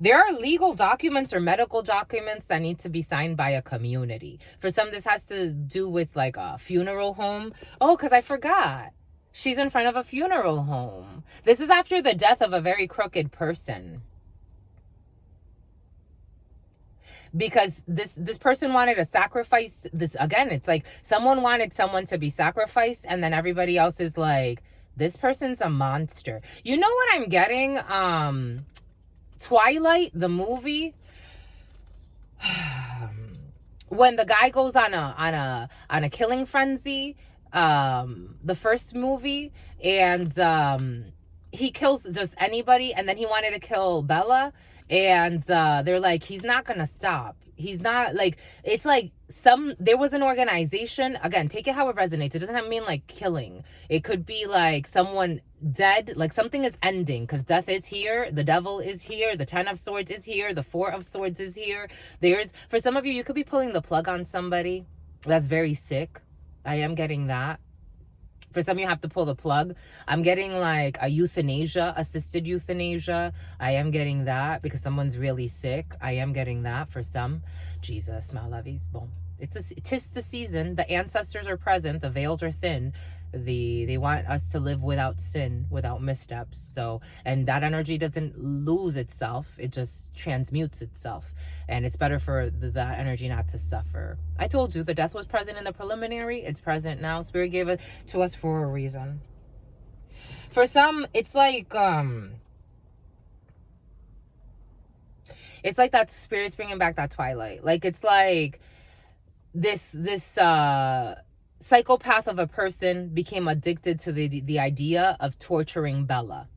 There are legal documents or medical documents that need to be signed by a community. For some, this has to do with like a funeral home. Oh, because I forgot. She's in front of a funeral home. This is after the death of a very crooked person. Because this person wanted to sacrifice this. Again, it's like someone wanted someone to be sacrificed, and then everybody else is like, this person's a monster. You know what I'm getting? Twilight, the movie, when the guy goes on a killing frenzy, the first movie, and he kills just anybody, and then he wanted to kill Bella, and they're like, he's not gonna stop. He's not, like, it's like there was an organization. Again, take it how it resonates. It doesn't mean like killing. It could be like someone dead, like something is ending, because death is here, the devil is here, the 10 of swords is here, the 4 of swords is here. For some of you, you could be pulling the plug on somebody that's very sick. I am getting that. For some, you have to pull the plug. I'm getting like a euthanasia, assisted euthanasia. I am getting that because someone's really sick. I am getting that for some. Jesus, my lovies. Boom. Tis the season. The ancestors are present. The veils are thin. They want us to live without sin, without missteps. So, and that energy doesn't lose itself. It just transmutes itself. And it's better for that energy not to suffer. I told you the death was present in the preliminary. It's present now. Spirit gave it to us for a reason. For some, it's like that Spirit's bringing back that Twilight. Like, it's like this psychopath of a person became addicted to the idea of torturing Bella.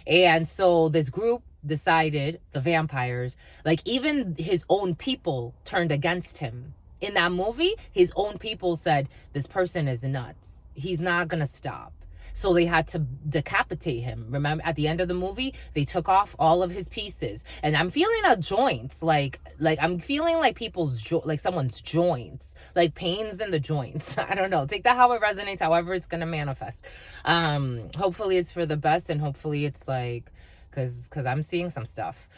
And so this group decided, the vampires, like even his own people turned against him. In that movie, his own people said, this person is nuts. He's not gonna stop. So they had to decapitate him. Remember, at the end of the movie, they took off all of his pieces. And I'm feeling a joint. Like I'm feeling like like someone's joints. Like pains in the joints. I don't know. Take that how it resonates, however it's going to manifest. Hopefully it's for the best, and hopefully it's like, because I'm seeing some stuff.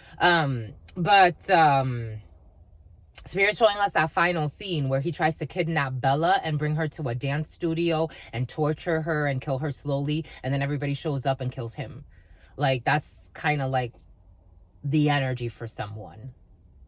Spirit showing us that final scene where he tries to kidnap Bella and bring her to a dance studio and torture her and kill her slowly, and then everybody shows up and kills him. Like, that's kind of like the energy for someone,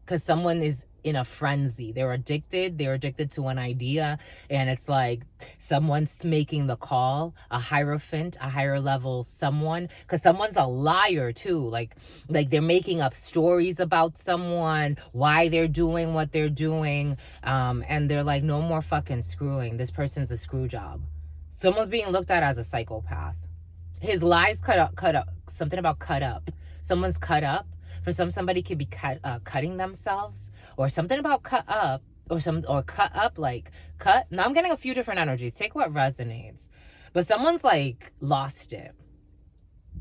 because someone is in a frenzy. They're addicted to an idea, and it's like someone's making the call, a hierophant, a higher level someone, because someone's a liar too. Like they're making up stories about someone, why they're doing what they're doing, and they're like, no more fucking screwing. This person's a screw job. Someone's being looked at as a psychopath. His lies cut up, something about cut up. Someone's cut up. For somebody could be cutting themselves, or something about cut up, or cut up, like cut. Now I'm getting a few different energies. Take what resonates. But someone's like lost it.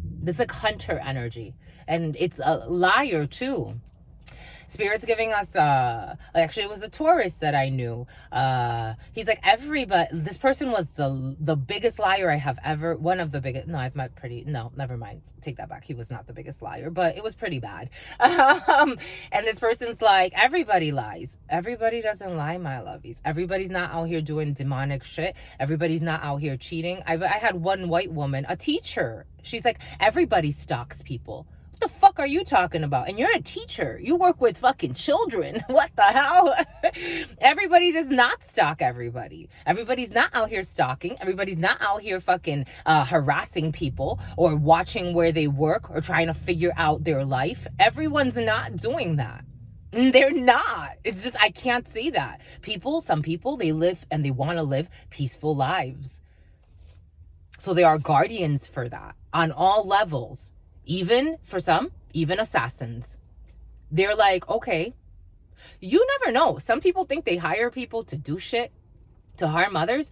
This is like hunter energy, and it's a liar too. Spirit's giving us actually, it was a tourist that I knew. He's like, this person was the biggest liar I have ever, one of the biggest. No, I've met no, never mind, take that back. He was not the biggest liar, but it was pretty bad. And this person's like, everybody lies. Everybody doesn't lie, my lovies. Everybody's not out here doing demonic shit. Everybody's not out here cheating. I had one white woman, a teacher. She's like, everybody stalks people. What the fuck are you talking about? And you're a teacher. You work with fucking children. What the hell? Everybody does not stalk everybody. Everybody's not out here stalking. Everybody's not out here fucking harassing people or watching where they work or trying to figure out their life. Everyone's not doing that. They're not. It's just, I can't see that. Some people, they live and they want to live peaceful lives. So they are guardians for that on all levels. Even for some, even assassins. They're like, okay, you never know. Some people think they hire people to do shit, to harm others.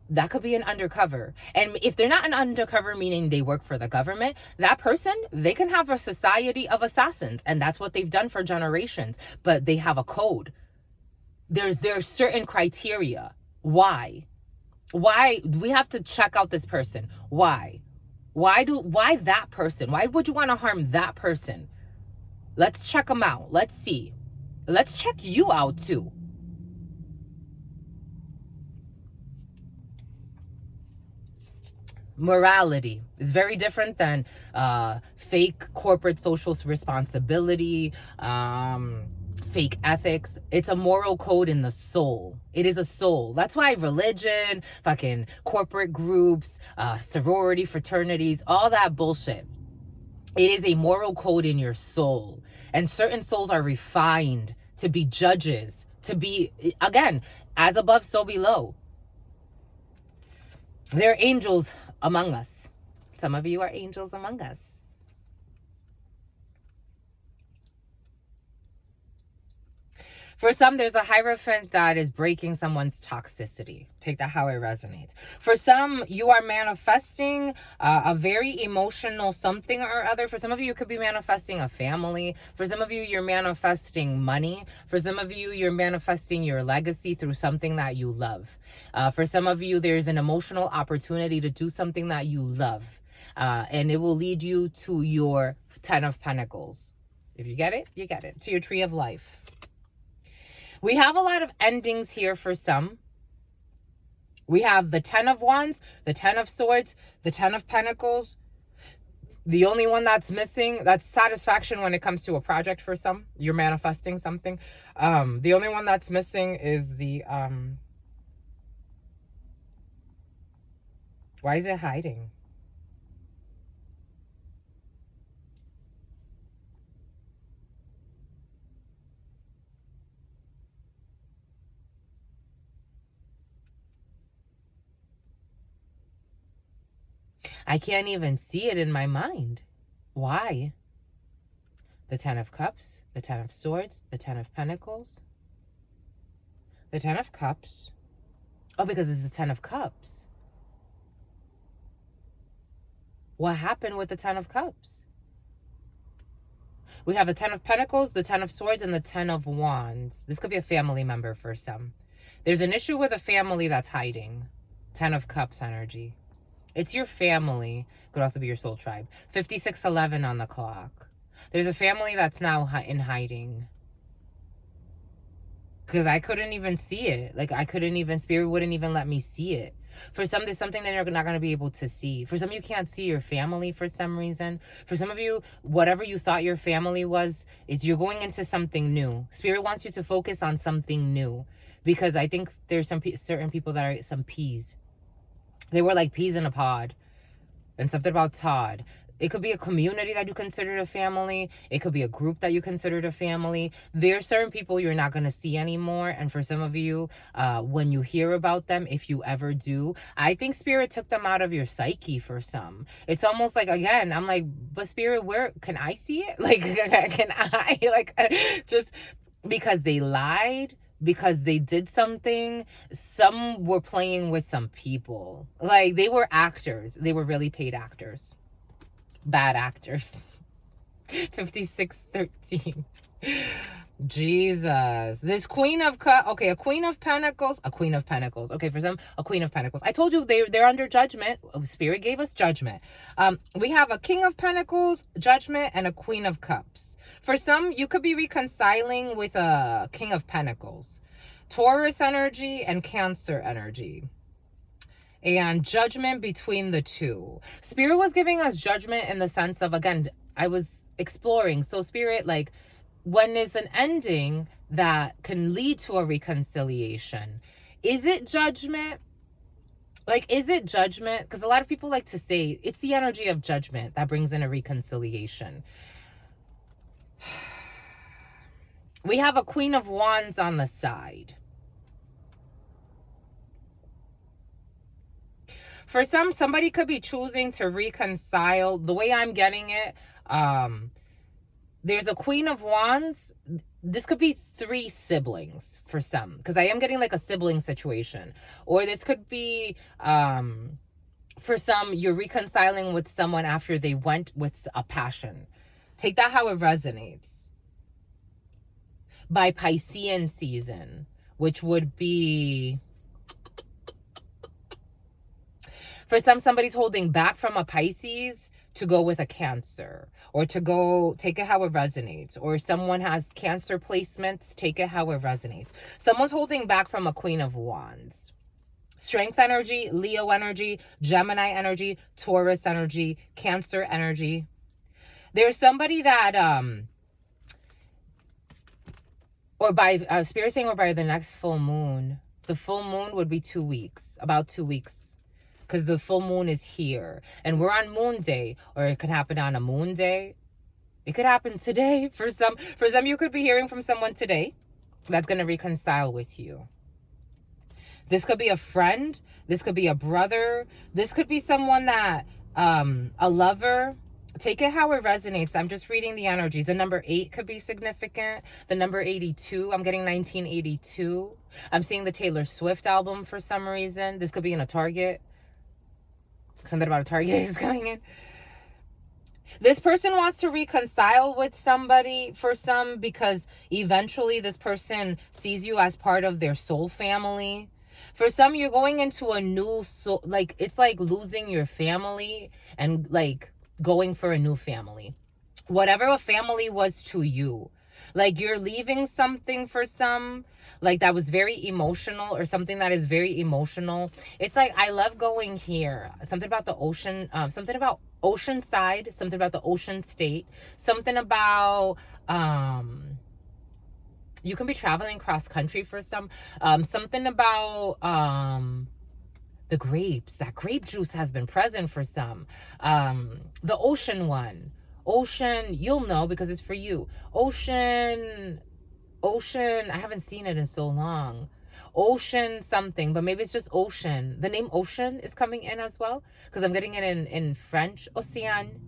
That could be an undercover. And if they're not an undercover, meaning they work for the government, that person, they can have a society of assassins. And that's what they've done for generations. But they have a code. There's certain criteria. Why? We have to check out this person. Why? Why that person? Why would you want to harm that person? Let's check them out. Let's see. Let's check you out too. Morality is very different than fake corporate social responsibility, fake ethics. It's a moral code in the soul. It is a soul. That's why religion, fucking corporate groups, sorority fraternities, all that bullshit. It is a moral code in your soul. And certain souls are refined to be judges, to be, again, as above, so below. There are angels among us. Some of you are angels among us. For some, there's a hierophant that is breaking someone's toxicity. Take that how it resonates. For some, you are manifesting a very emotional something or other. For some of you, it could be manifesting a family. For some of you, you're manifesting money. For some of you, you're manifesting your legacy through something that you love. For some of you, there's an emotional opportunity to do something that you love. And it will lead you to your 10 of Pentacles. If you get it, you get it. To your tree of life. We have a lot of endings here for some. We have the 10 of Wands, the 10 of Swords, the 10 of Pentacles. The only one that's missing, that's satisfaction when it comes to a project for some. You're manifesting something. The only one that's missing is the... Why is it hiding? I can't even see it in my mind. Why? The 10 of Cups, the 10 of Swords, the 10 of Pentacles. The 10 of Cups. Oh, because it's the 10 of Cups. What happened with the 10 of Cups? We have the 10 of Pentacles, the 10 of Swords, and the 10 of Wands. This could be a family member for some. There's an issue with a family that's hiding. 10 of Cups energy. It's your family. Could also be your soul tribe. 5611 on the clock. There's a family that's now in hiding. Because I couldn't even see it. Like, I couldn't even, Spirit wouldn't even let me see it. For some, there's something that you're not going to be able to see. For some, you can't see your family for some reason. For some of you, whatever you thought your family was, is you're going into something new. Spirit wants you to focus on something new. Because I think there's some certain people that are some peas. They were like peas in a pod. And something about Todd. It could be a community that you considered a family. It could be a group that you considered a family. There are certain people you're not going to see anymore. And for some of you, when you hear about them, if you ever do, I think Spirit took them out of your psyche for some. It's almost like, again, I'm like, but Spirit, where can I see it? Like, can I? Like, just because they lied, because they did something. Some were playing with some people. Like, they were actors. They were really paid actors. Bad actors. 5613. Jesus. This Queen of okay, a Queen of Pentacles. A Queen of Pentacles. Okay, for some, a Queen of Pentacles. I told you they're under judgment. Spirit gave us judgment. We have a King of Pentacles, judgment, and a Queen of Cups. For some, you could be reconciling with a King of Pentacles. Taurus energy and Cancer energy. And judgment between the two. Spirit was giving us judgment in the sense of, again, I was exploring. So Spirit, like, when there's an ending that can lead to a reconciliation, is it judgment? Like, is it judgment? Because a lot of people like to say it's the energy of judgment that brings in a reconciliation. We have a Queen of Wands on the side. For some, somebody could be choosing to reconcile. The way I'm getting it, there's a Queen of Wands. This could be 3 siblings for some, because I am getting like a sibling situation. Or this could be, for some, you're reconciling with someone after they went with a passion. Take that how it resonates. By Piscean season, which would be... For some, somebody's holding back from a Pisces to go with a Cancer, or to go, take it how it resonates. Or someone has Cancer placements, take it how it resonates. Someone's holding back from a Queen of Wands. Strength energy, Leo energy, Gemini energy, Taurus energy, Cancer energy. There's somebody that, or by, Spirit saying, or by the next full moon. The full moon would be 2 weeks, about 2 weeks. Because the full moon is here. And we're on moon day. Or it could happen on a moon day. It could happen today. For some, you could be hearing from someone today that's going to reconcile with you. This could be a friend. This could be a brother. This could be someone that, a lover. Take it how it resonates. I'm just reading the energies. The number 8 could be significant. The number 82. I'm getting 1982. I'm seeing the Taylor Swift album for some reason. This could be in a Target. Something about a Target is coming in. This person wants to reconcile with somebody, for some, because eventually this person sees you as part of their soul family. For some, you're going into a new soul, like, it's like losing your family and like going for a new family. Whatever a family was to you. Like, you're leaving something for some, like, that was very emotional, or something that is very emotional. It's like, I love going here. Something about the ocean, something about Oceanside, something about the ocean state, something about, you can be traveling cross country for some, something about, the grapes. That grape juice has been present for some. The ocean one. Ocean, you'll know because it's for you. Ocean, I haven't seen it in so long. Ocean something, but maybe it's just Ocean. The name Ocean is coming in as well, because I'm getting it in French. Océan.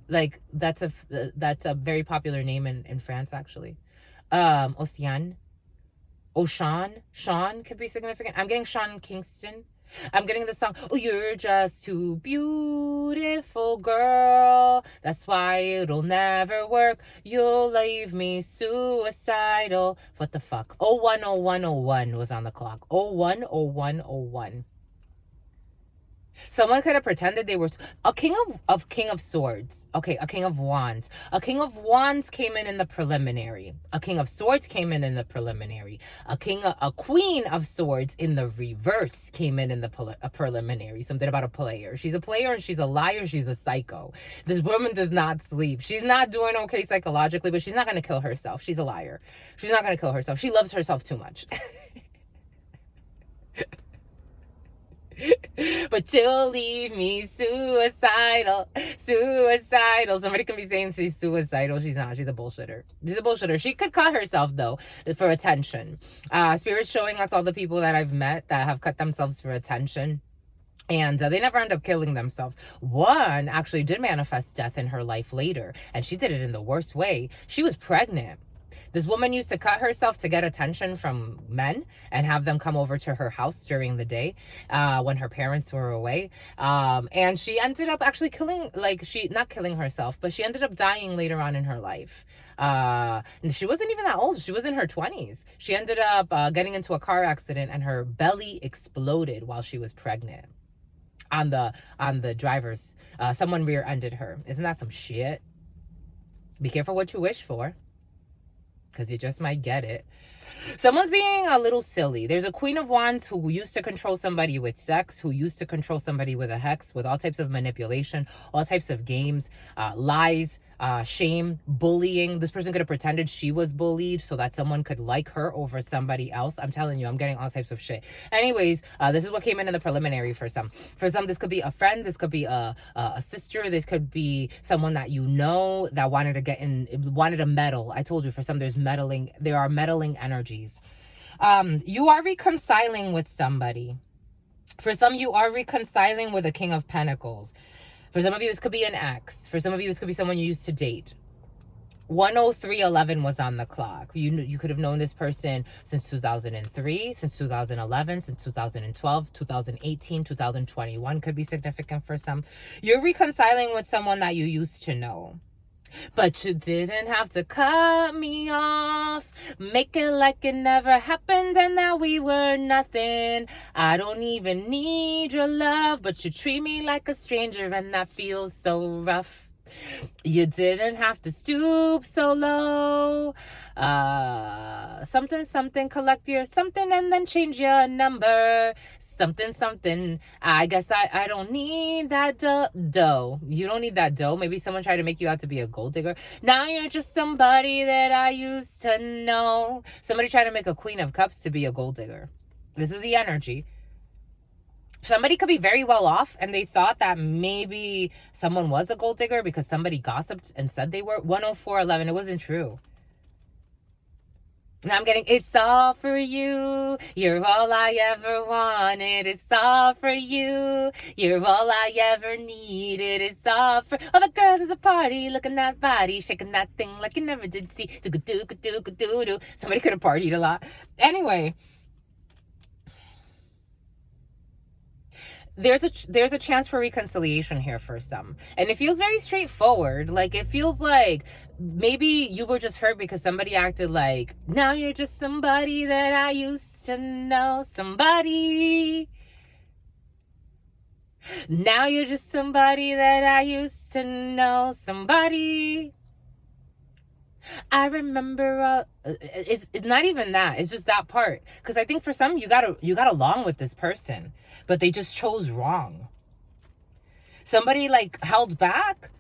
Like, that's a very popular name in France, actually. Océan. Ocean. Sean could be significant. I'm getting Sean Kingston. I'm getting the song, oh, you're just too beautiful, girl. That's why it'll never work. You'll leave me suicidal. What the fuck? 010101 was on the clock. 010101. Someone could have pretended they were a king of swords. Okay, a king of wands. A king of wands came in the preliminary. A king of swords came in the preliminary. A queen of swords in the reverse came in the preliminary. Something about a player. She's a player and she's a liar. She's a psycho. This woman does not sleep. She's not doing okay psychologically, but she's not going to kill herself. She's a liar. She's not going to kill herself. She loves herself too much. But you'll leave me suicidal. Somebody can be saying she's suicidal. She's not. She's a bullshitter. She could cut herself, though, for attention. Spirit's showing us all the people that I've met that have cut themselves for attention. And they never end up killing themselves. One actually did manifest death in her life later. And she did it in the worst way. She was pregnant. This woman used to cut herself to get attention from men and have them come over to her house during the day when her parents were away. And she ended up actually not killing herself, but she ended up dying later on in her life. And she wasn't even that old. She was in her 20s. She ended up getting into a car accident and her belly exploded while she was pregnant. On the driver's, someone rear-ended her. Isn't that some shit? Be careful what you wish for, because you just might get it. Someone's being a little silly. There's a Queen of Wands who used to control somebody with sex, who used to control somebody with a hex, with all types of manipulation, all types of games, lies, shame, bullying. This person could have pretended she was bullied so that someone could like her over somebody else. I'm telling you, I'm getting all types of shit. Anyways, this is what came in the preliminary for some. For some, this could be a friend. This could be a sister. This could be someone that you know that wanted to meddle. I told you, for some, there are meddling energies. You are reconciling with somebody. For some, you are reconciling with a King of Pentacles. For some of you, this could be an ex. For some of you, this could be someone you used to date. 10311 was on the clock. You could have known this person since 2003, since 2011, since 2012, 2018, 2021 could be significant for some. You're reconciling with someone that you used to know. But you didn't have to cut me off. Make it like it never happened and that we were nothing. I don't even need your love, but you treat me like a stranger and that feels so rough. You didn't have to stoop so low. Something, collect your something and then change your number. Something. I guess I don't need that dough. You don't need that dough. Maybe someone tried to make you out to be a gold digger. Now you're just somebody that I used to know. Somebody tried to make a queen of cups to be a gold digger. This is the energy. Somebody could be very well off and they thought that maybe someone was a gold digger because somebody gossiped and said they were. 10411, it wasn't true. Now I'm getting, it's all for you. You're all I ever wanted. It's all for you. You're all I ever needed. It's all for all the girls at the party. Looking that body, shaking that thing like you never did see. Do. Somebody could have partied a lot. Anyway. There's a chance for reconciliation here for some, and it feels very straightforward. Like, it feels like maybe you were just hurt because somebody acted like, now you're just somebody that I used to know. Somebody, now you're just somebody that I used to know. Somebody, I remember. It's not even that. It's just that part. Because I think for some, you got along with this person, but they just chose wrong. Somebody like held back.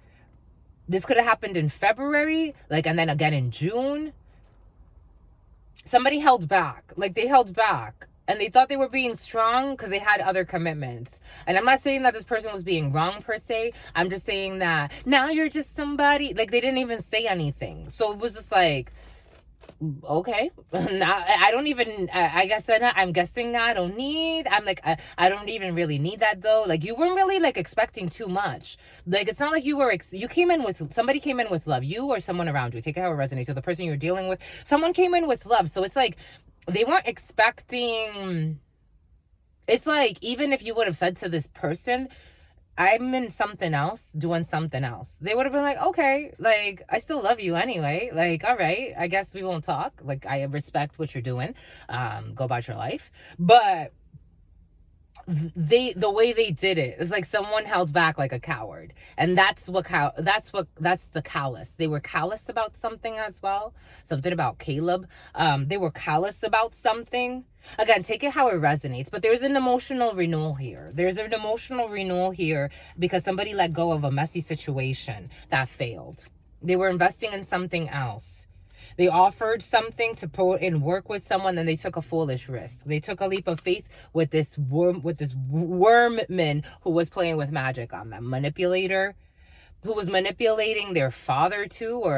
This could have happened in February, and then again in June. Somebody held back. They held back. And they thought they were being strong because they had other commitments. And I'm not saying that this person was being wrong per se. I'm just saying that now you're just somebody. They didn't even say anything. So it was just like, okay. Now I don't even, I guess I'm guessing I don't need. I'm like, I don't even really need that though. You weren't really expecting too much. It's not like you were, you came in with, somebody came in with love. You or someone around you. Take it how it resonates. So the person you're dealing with, someone came in with love. So it's like, they weren't expecting. It's like, even if you would have said to this person, I'm in something else, doing something else, they would have been like, okay, I still love you anyway. All right, I guess we won't talk. I respect what you're doing. Go about your life. But the way they did it is like someone held back like a coward, and that's the callous. They were callous about something as well. Something about Caleb. They were callous about something. Again, take it how it resonates, but there's an emotional renewal here. Because somebody let go of a messy situation that failed. They were investing in something else. They offered something to put in work with someone, and they took a foolish risk. They took a leap of faith with this wormman who was playing with magic on them. Manipulator who was manipulating their father too, or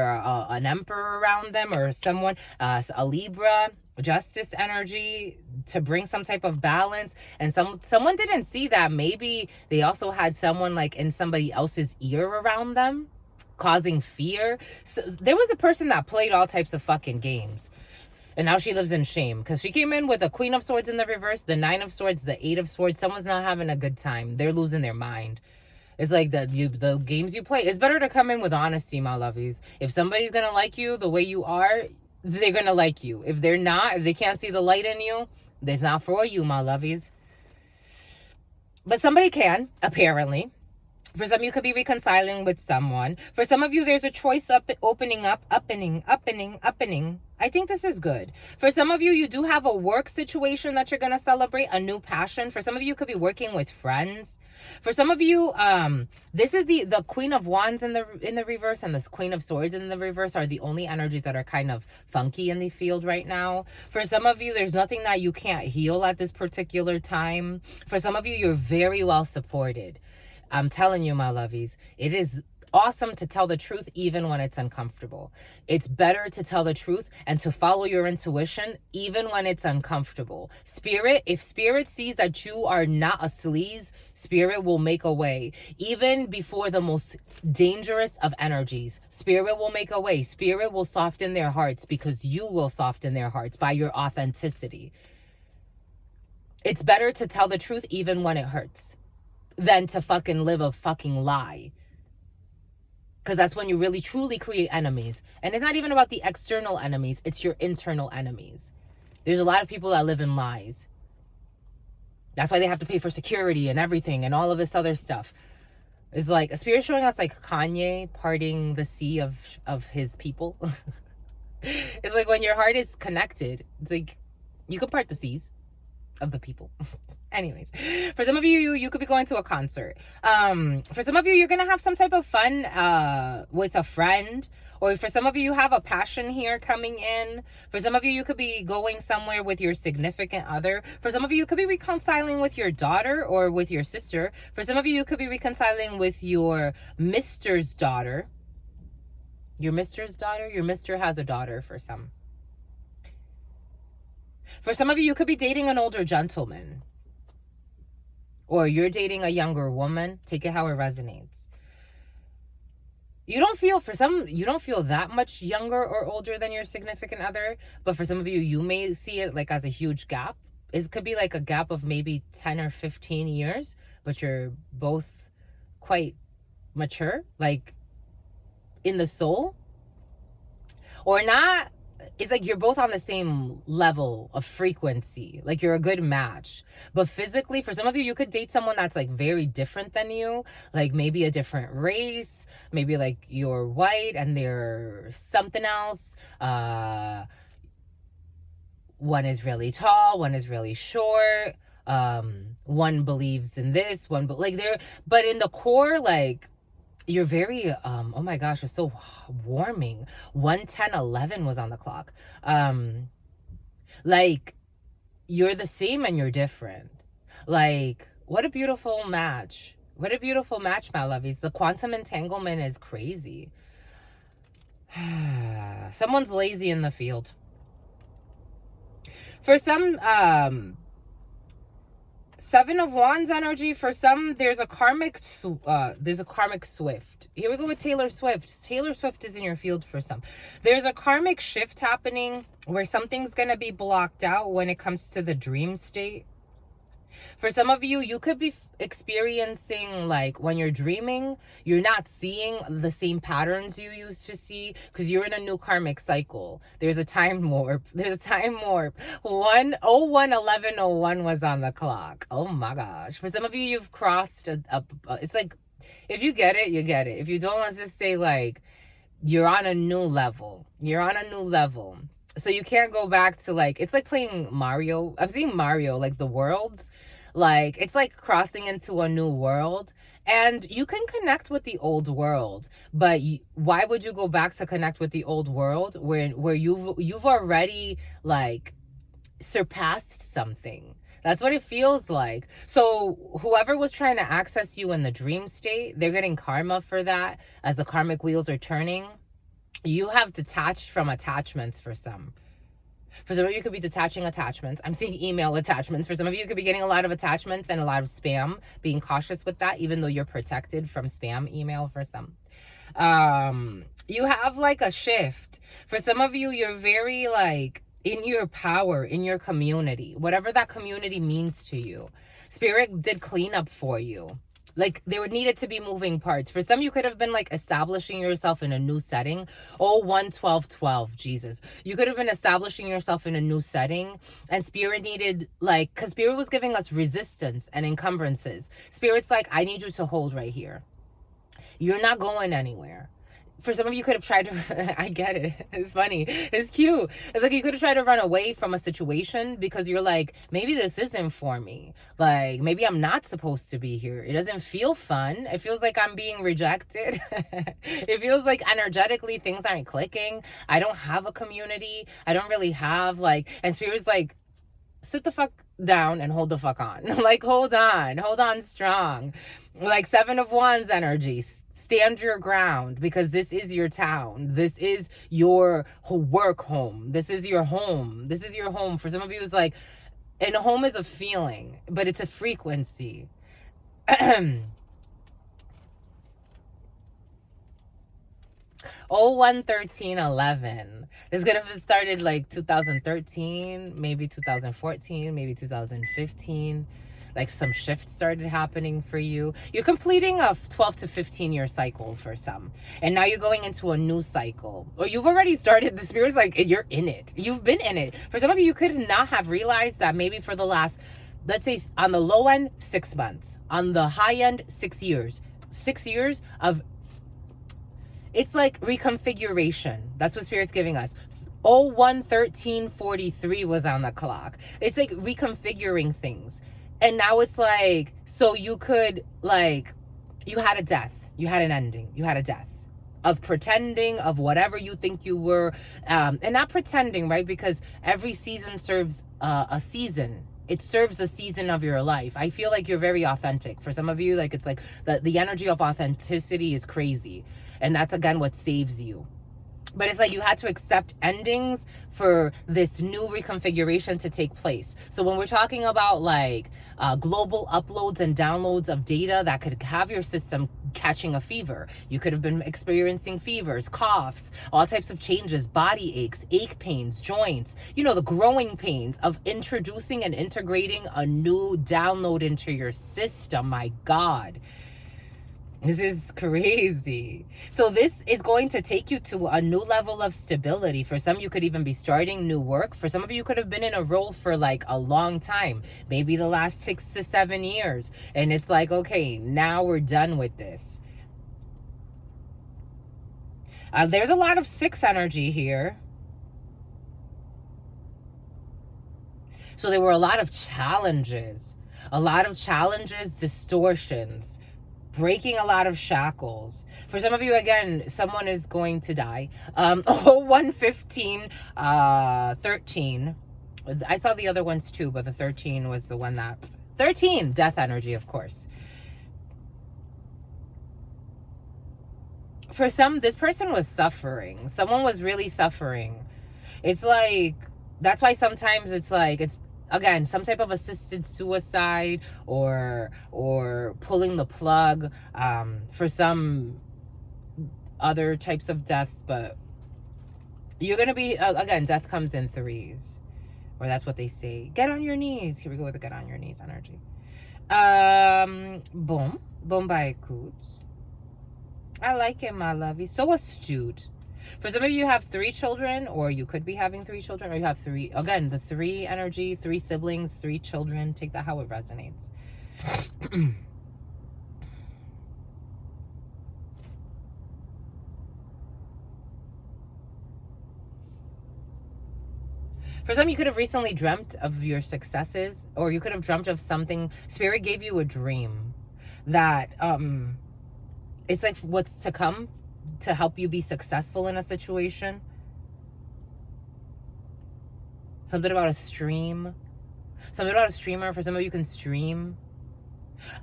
an emperor around them, or someone, a Libra, justice energy, to bring some type of balance. And someone didn't see that maybe they also had someone in somebody else's ear around them, causing fear. So there was a person that played all types of fucking games, and now she lives in shame because she came in with a Queen of Swords in the reverse, the Nine of Swords, the Eight of Swords. Someone's not having a good time. They're losing their mind. It's like the games you play. It's better to come in with honesty, my lovies. If somebody's gonna like you the way you are, they're gonna like you. If they're not, if they can't see the light in you, it's not for you, my lovies. But somebody can, apparently. For some, you could be reconciling with someone. For some of you, there's a choice opening. I think this is good. For some of you, you do have a work situation that you're going to celebrate, a new passion. For some of you, could be working with friends. For some of you, this is the Queen of Wands in the reverse, and this Queen of Swords in the reverse are the only energies that are kind of funky in the field right now. For some of you, there's nothing that you can't heal at this particular time. For some of you, you're very well supported. I'm telling you, my lovies, it is awesome to tell the truth even when it's uncomfortable. It's better to tell the truth and to follow your intuition even when it's uncomfortable. If spirit sees that you are not a sleaze, spirit will make a way. Even before the most dangerous of energies, spirit will make a way. Spirit will soften their hearts because you will soften their hearts by your authenticity. It's better to tell the truth even when it hurts than to fucking live a fucking lie. Because that's when you really truly create enemies. And it's not even about the external enemies, it's your internal enemies. There's a lot of people that live in lies. That's why they have to pay for security and everything and all of this other stuff. It's like a spirit showing us like Kanye parting the sea of his people. It's like when your heart is connected, it's like you can part the seas of the people. Anyways, for some of you could be going to a concert. For some of you, you're gonna have some type of fun with a friend, or for some of you have a passion here coming in. For some of you could be going somewhere with your significant other. For some of you could be reconciling with your daughter or with your sister. For some of you could be reconciling with your mister's daughter. Your mister's daughter? Your mister has a daughter for some. For some of you could be dating an older gentleman. Or you're dating a younger woman. Take it how it resonates. You don't feel that much younger or older than your significant other. But for some of you, you may see it like as a huge gap. It could be like a gap of maybe 10 or 15 years. But you're both quite mature. Like in the soul. Or not. It's like you're both on the same level of frequency. Like you're a good match. But physically, for some of you, you could date someone that's like very different than you. Like maybe a different race. Maybe like you're white and they're something else. One is really tall. One is really short. One believes in this. But in the core, like, you're very, oh my gosh, it's so warming. 1:10:11 was on the clock. Like, you're the same and you're different. Like, what a beautiful match. What a beautiful match, my lovies. The quantum entanglement is crazy. Someone's lazy in the field. For some, Seven of Wands energy. For some, there's a karmic swift. Here we go with Taylor Swift. Taylor Swift is in your field for some. There's a karmic shift happening where something's going to be blocked out when it comes to the dream state. For some of you, you could be experiencing like when you're dreaming, you're not seeing the same patterns you used to see because you're in a new karmic cycle. There's a time warp. 1:01:11:01 was on the clock. Oh my gosh. For some of you, you've crossed it's like, if you get it, you get it. If you don't, let's just say like you're on a new level. So you can't go back to like, it's like playing Mario. I'm seeing Mario, like the worlds. Like, it's like crossing into a new world. And you can connect with the old world. But why would you go back to connect with the old world where you've already like surpassed something? That's what it feels like. So whoever was trying to access you in the dream state, they're getting karma for that as the karmic wheels are turning. You have detached from attachments for some. For some of you, you could be detaching attachments. I'm seeing email attachments. For some of you, you could be getting a lot of attachments and a lot of spam. Being cautious with that, even though you're protected from spam email for some. You have like a shift. For some of you, you're very like in your power, in your community. Whatever that community means to you. Spirit did clean up for you. Like, there needed to be moving parts. For some, you could have been, like, establishing yourself in a new setting. 1:12:12, Jesus. You could have been establishing yourself in a new setting. And Spirit needed, like, because Spirit was giving us resistance and encumbrances. Spirit's like, I need you to hold right here. You're not going anywhere. For some of you could have tried to, I get it. It's funny. It's cute. It's like you could have tried to run away from a situation because you're like, maybe this isn't for me. Like, maybe I'm not supposed to be here. It doesn't feel fun. It feels like I'm being rejected. It feels like energetically things aren't clicking. I don't have a community. I don't really have like, and Spirit's like, sit the fuck down and hold the fuck on. Like, hold on strong. Like 7 of Wands energy. Stand your ground because this is your town. This is your work home. This is your home. This is your home. For some of you, it's like, and home is a feeling, but it's a frequency. 1:13:11. This could have started like 2013, maybe 2014, maybe 2015. like some shifts started happening for you. You're completing a 12 to 15 year cycle for some. And now you're going into a new cycle. Or you've already started, the spirit's like, you're in it. You've been in it. For some of you, you could not have realized that maybe for the last, let's say on the low end, 6 months. On the high end, 6 years. 6 years of, it's like reconfiguration. That's what Spirit's giving us. 01/13/43 was on the clock. It's like reconfiguring things. And now it's like, so you could, like, you had a death. You had an ending. You had a death. Of pretending, of whatever you think you were. And not pretending, right? Because every season serves a season. It serves a season of your life. I feel like you're very authentic. For some of you, like, it's like the energy of authenticity is crazy. And that's, again, what saves you. But it's like you had to accept endings for this new reconfiguration to take place. So when we're talking about like global uploads and downloads of data that could have your system catching a fever. You could have been experiencing fevers, coughs, all types of changes, body aches, ache pains, joints, you know, the growing pains of introducing and integrating a new download into your system. My God. This is crazy. So this is going to take you to a new level of stability. For some, you could even be starting new work. For some of you, you could have been in a role for like a long time, maybe the last 6 to 7 years. And it's like, okay, now we're done with this. There's a lot of 6 energy here. So there were a lot of challenges, distortions, breaking a lot of shackles. For some of you, again, someone is going to die. 01/15/13. I saw the other ones too, but the 13 was the one that... 13, death energy, of course. For some, this person was suffering. Someone was really suffering. It's like, that's why sometimes it's like, it's, again, some type of assisted suicide or pulling the plug, for some other types of deaths. But you're going to be, again, death comes in 3s, or that's what they say. Get on your knees. Here we go with the get on your knees energy. Boom. Boom by Coots. I like it, my lovey. So astute. For some of you have 3 children, or you could be having 3 children, or you have 3, again, the 3 energy, 3 siblings, 3 children. Take that how it resonates. For some, you could have recently dreamt of your successes, or you could have dreamt of something. Spirit gave you a dream that it's like what's to come to help you be successful in a situation. Something about a stream. Something about a streamer. For some of you can stream.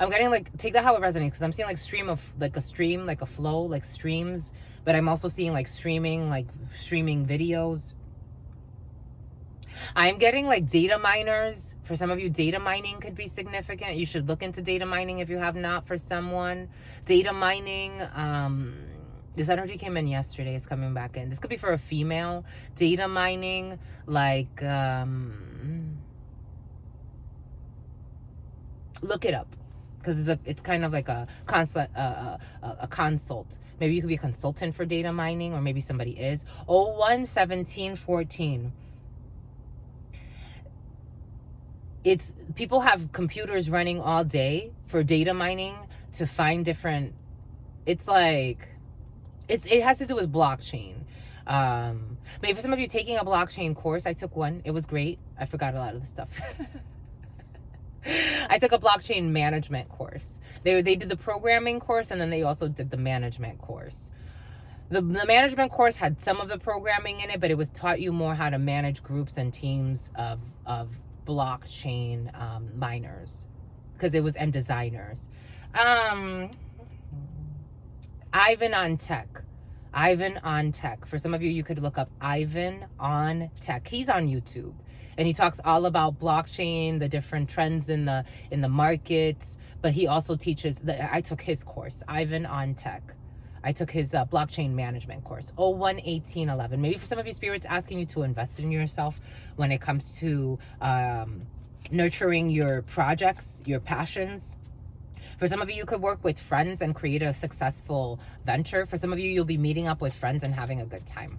I'm getting like, take that how it resonates, because I'm seeing like stream of, like a stream, like a flow, like streams. But I'm also seeing like streaming videos. I'm getting like data miners. For some of you, data mining could be significant. You should look into data mining if you have not. For someone, data mining, this energy came in yesterday. It's coming back in. This could be for a female. Data mining, like, look it up, because it's kind of like a consult. Maybe you could be a consultant for data mining, or maybe somebody is. 01/17/14. It's people have computers running all day for data mining to find different. It's like. It has to do with blockchain. Maybe for some of you taking a blockchain course, I took one. It was great. I forgot a lot of the stuff. I took a blockchain management course. They did the programming course, and then they also did the management course. The management course had some of the programming in it, but it was taught you more how to manage groups and teams of blockchain miners, because it was, and designers. Ivan on Tech. Ivan on Tech. For some of you, you could look up Ivan on Tech. He's on YouTube, and he talks all about blockchain, the different trends in the markets. But he also teaches. I took his course, Ivan on Tech. I took his blockchain management course, 01/18/11. Maybe for some of you, Spirit's asking you to invest in yourself when it comes to nurturing your projects, your passions. For some of you could work with friends and create a successful venture. For some of you, you'll be meeting up with friends and having a good time.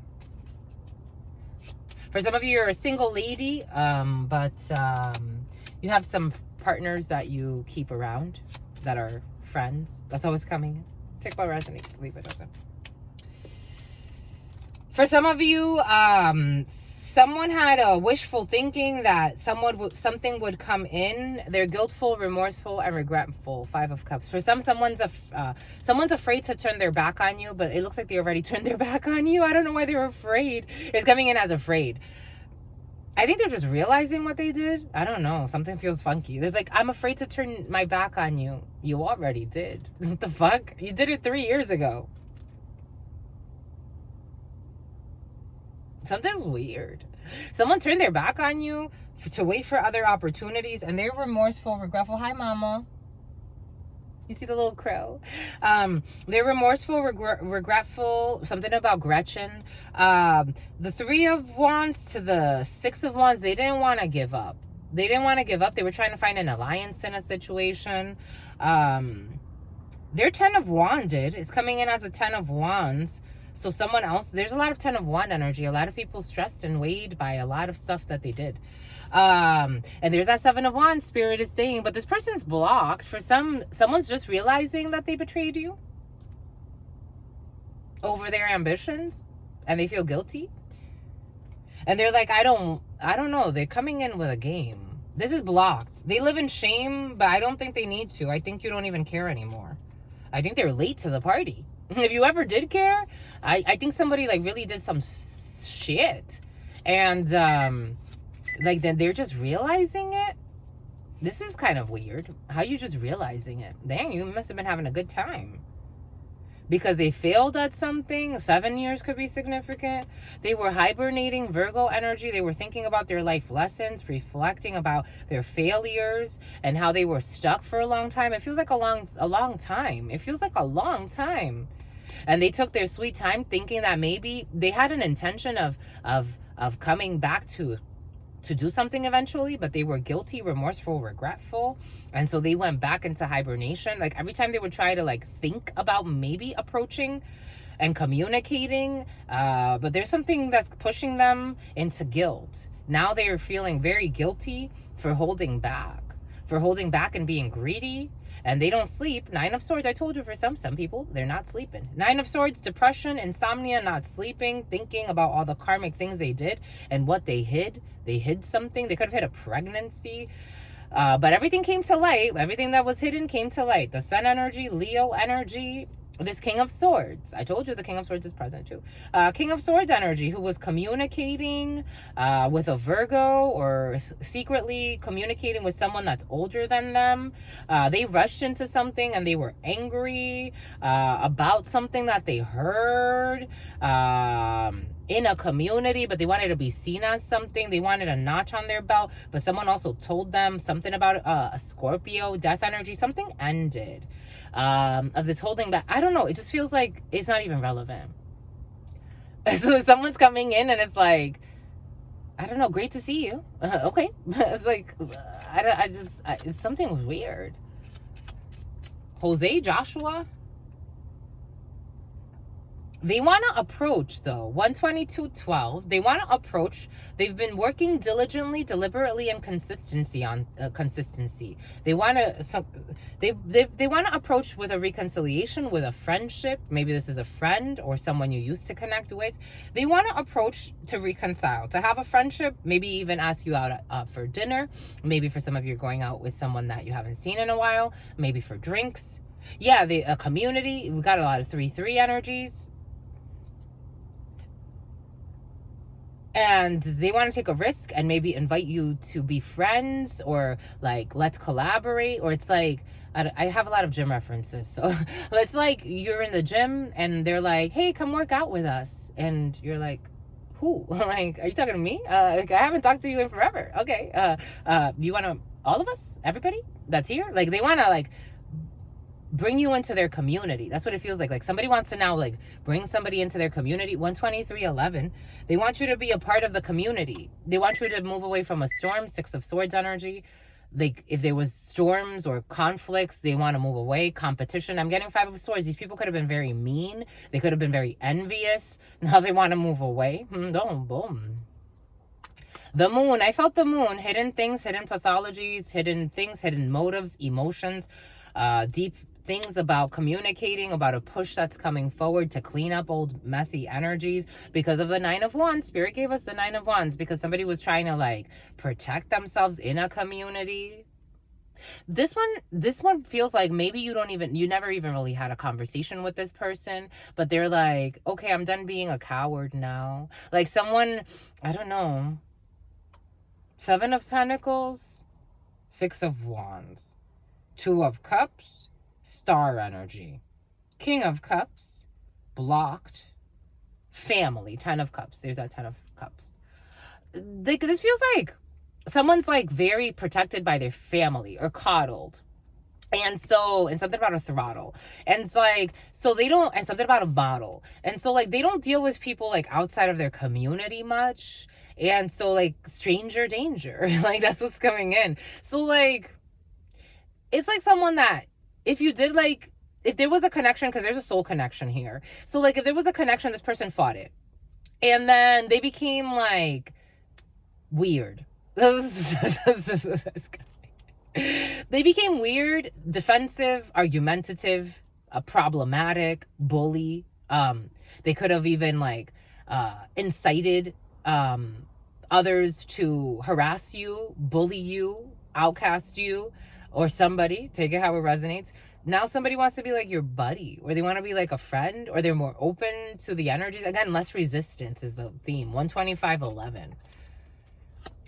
For some of you, you're a single lady, but you have some partners that you keep around that are friends. That's always coming. Take what resonates, leave it doesn't. For some of you, someone had a wishful thinking that something would come in. They're guiltful, remorseful, and regretful. 5 of Cups. For someone's afraid to turn their back on you, but it looks like they already turned their back on you. I don't know why they're afraid. It's coming in as afraid. I think they're just realizing what they did. I don't know. Something feels funky. There's like, I'm afraid to turn my back on you. You already did. What the fuck? You did it 3 years ago. Something's weird. Someone turned their back on you to wait for other opportunities, and they're remorseful, regretful. Hi, Mama. You see the little crow? They're remorseful, regretful, something about Gretchen. The 3 of Wands to the 6 of Wands, they didn't want to give up. They didn't want to give up. They were trying to find an alliance in a situation. Their 10 of Wands it's coming in as a 10 of Wands. So someone else, there's a lot of 10 of Wand energy. A lot of people stressed and weighed by a lot of stuff that they did. And there's that 7 of Wands, Spirit is saying, but this person's blocked. For someone's just realizing that they betrayed you over their ambitions, and they feel guilty. And they're like, I don't know. They're coming in with a game. This is blocked. They live in shame, but I don't think they need to. I think you don't even care anymore. I think they're late to the party. If you ever did care, I think somebody like really did some shit. And like then they're just realizing it. This is kind of weird. How you just realizing it? Dang, you must have been having a good time. Because they failed at something. 7 years could be significant. They were hibernating, Virgo energy. They were thinking about their life lessons, reflecting about their failures and how they were stuck for a long time. It feels like a long time. It feels like a long time. And they took their sweet time thinking that maybe they had an intention of coming back to do something eventually, but they were guilty, remorseful, regretful, and so they went back into hibernation. Like every time they would try to like think about maybe approaching and communicating, but there's something that's pushing them into guilt. Now they are feeling very guilty for holding back and being greedy. And they don't sleep. 9 of Swords, I told you, for some people, they're not sleeping. 9 of Swords, depression, insomnia, not sleeping, thinking about all the karmic things they did and what they hid. They hid something. They could have hid a pregnancy. But everything came to light. Everything that was hidden came to light. The Sun energy, Leo energy, this King of Swords. I told you the King of Swords is present too. King of Swords energy, who was communicating with a Virgo or secretly communicating with someone that's older than them. They rushed into something and they were angry about something that they heard in a community, but they wanted to be seen as something. They wanted a notch on their belt, but someone also told them something about a Scorpio, death energy. Something ended of this holding back. I don't know. It just feels like it's not even relevant. So someone's coming in and it's like, I don't know, great to see you. Okay. It's like, it's something weird. Jose, Joshua, they want to approach, though. 122-12. They want to approach. They've been working diligently, deliberately, and consistency on consistency. They want to. They want to approach with a reconciliation, with a friendship. Maybe this is a friend or someone you used to connect with. They want to approach to reconcile, to have a friendship. Maybe even ask you out for dinner. Maybe for some of you, you're going out with someone that you haven't seen in a while. Maybe for drinks. Yeah, a community. We got a lot of 3-3 energies. And they want to take a risk and maybe invite you to be friends or like, let's collaborate. Or it's like, I have a lot of gym references. So it's like you're in the gym and they're like, hey, come work out with us. And you're like, who? Like, are you talking to me? Like, I haven't talked to you in forever. Okay. You want to, all of us, everybody that's here? Like they want to like bring you into their community. That's what it feels like. Like somebody wants to now like bring somebody into their community. 12311. They want you to be a part of the community. They want you to move away from a storm, 6 of Swords energy. Like if there was storms or conflicts, they want to move away. Competition. I'm getting 5 of Swords. These people could have been very mean. They could have been very envious. Now they want to move away. Boom. The moon. I felt the moon. Hidden things, hidden pathologies, hidden things, hidden motives, emotions, deep things about communicating, about a push that's coming forward to clean up old messy energies. Because of the 9 of Wands, Spirit gave us the 9 of Wands because somebody was trying to like protect themselves in a community. This one feels like maybe you never even really had a conversation with this person, but they're like, okay, I'm done being a coward now. Like someone, I don't know, 7 of Pentacles, 6 of Wands, 2 of Cups, Star energy, King of Cups, blocked, family, 10 of Cups. There's that 10 of Cups. Like, this feels like someone's like very protected by their family or coddled. And something about a throttle. And it's like, so they don't, and something about a bottle. And so like, they don't deal with people like outside of their community much. And so like, stranger danger, like that's what's coming in. So like, it's like someone that, if there was a connection, because there's a soul connection here. So like, if there was a connection, this person fought it. And then they became like weird. They became weird, defensive, argumentative, problematic, bully. They could have even like incited others to harass you, bully you, outcast you, or somebody. Take it how it resonates. Now somebody wants to be like your buddy, or they want to be like a friend, or they're more open to the energies. Again, less resistance is the theme. 12511.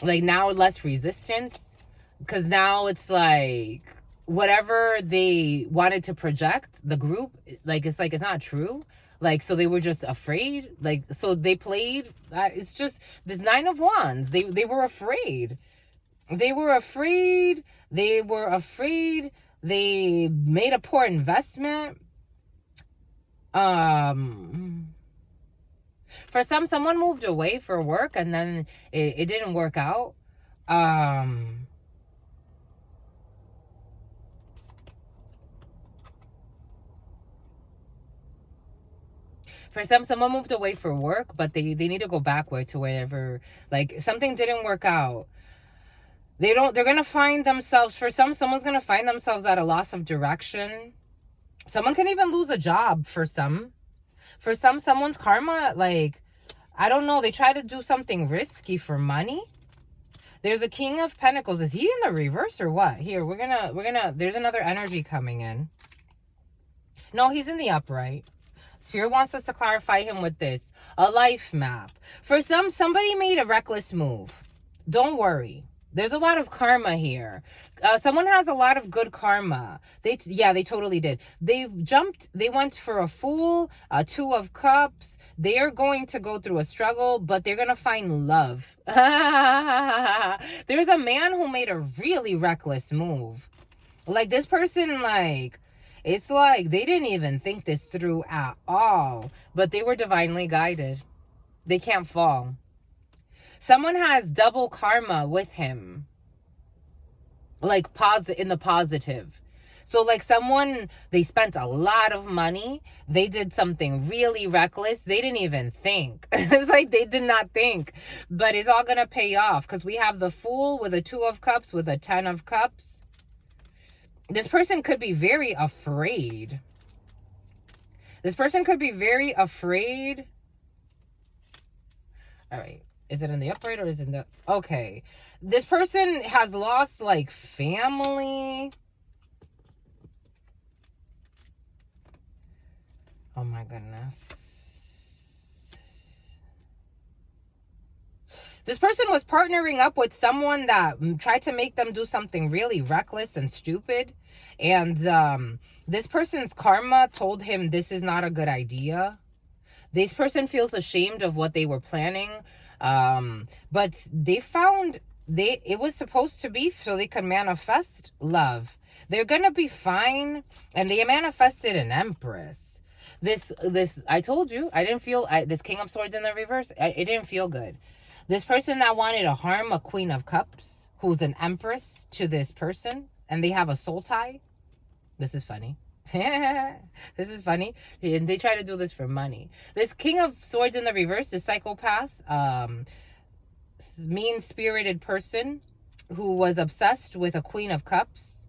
Like now less resistance, because now it's like whatever they wanted to project, the group, like it's not true. Like, so they were just afraid. Like, so they played, it's just this 9 of Wands. They were afraid. They were afraid. They were afraid. They made a poor investment. For some, someone moved away for work and then it didn't work out. For some, someone moved away for work, but they need to go backward to wherever, like something didn't work out. They're going to find themselves, for some, someone's going to find themselves at a loss of direction. Someone can even lose a job for some. For some, someone's karma, like, I don't know, they try to do something risky for money. There's a King of Pentacles. Is he in the reverse or what? Here, we're gonna, there's another energy coming in. No, he's in the upright. Spirit wants us to clarify him with this. A life map. For some, somebody made a reckless move. Don't worry. There's a lot of karma here. Someone has a lot of good karma. They totally did. They went for a Fool, 2 of Cups. They are going to go through a struggle, but they're going to find love. There's a man who made a really reckless move. Like this person, like, it's like they didn't even think this through at all, but they were divinely guided. They can't fall. Someone has double karma with him, like in the positive. So like someone, they spent a lot of money. They did something really reckless. They didn't even think. It's like they did not think, but it's all going to pay off because we have the Fool with a 2 of Cups with a 10 of Cups. This person could be very afraid. This person could be very afraid. All right. Is it in the upright or is it in the... Okay. This person has lost, like, family. Oh, my goodness. This person was partnering up with someone that tried to make them do something really reckless and stupid. And this person's karma told him this is not a good idea. This person feels ashamed of what they were planning. But they found it was supposed to be so they could manifest love They're going to be fine. And they manifested an Empress. This, I told you, I didn't feel, this King of Swords in the reverse, it didn't feel good. This person that wanted to harm a Queen of Cups, who's an Empress to this person, and they have a soul tie. This is funny. This is funny. And they try to do this for money. This King of Swords in the reverse, the psychopath, mean-spirited person who was obsessed with a Queen of Cups,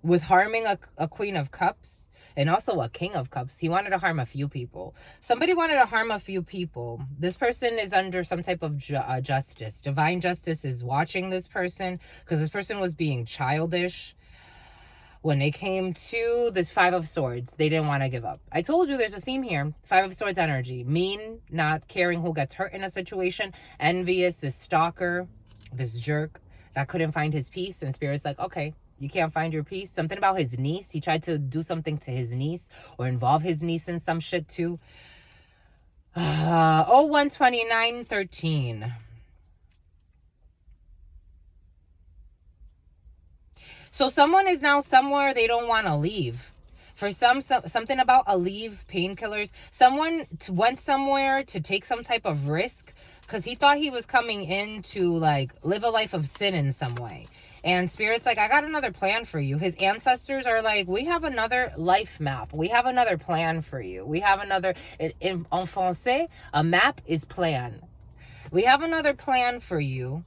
with harming a Queen of Cups, and also a King of Cups. He wanted to harm a few people. Somebody wanted to harm a few people. This person is under some type of justice. Divine justice is watching this person because this person was being childish. When they came to this Five of Swords, they didn't want to give up. I told you there's a theme here. Five of Swords energy. Mean, not caring who gets hurt in a situation. Envious, this stalker, this jerk that couldn't find his peace. And Spirit's like, okay, you can't find your peace. Something about his niece. He tried to do something to his niece or involve his niece in some shit too. 012913. So someone is now somewhere they don't want to leave. For something about a leave, painkillers. Someone went somewhere to take some type of risk because he thought he was coming in to like live a life of sin in some way. And Spirit's like, I got another plan for you. His ancestors are like, we have another life map. We have another plan for you. We have another, en français, a map is plan. We have another plan for you.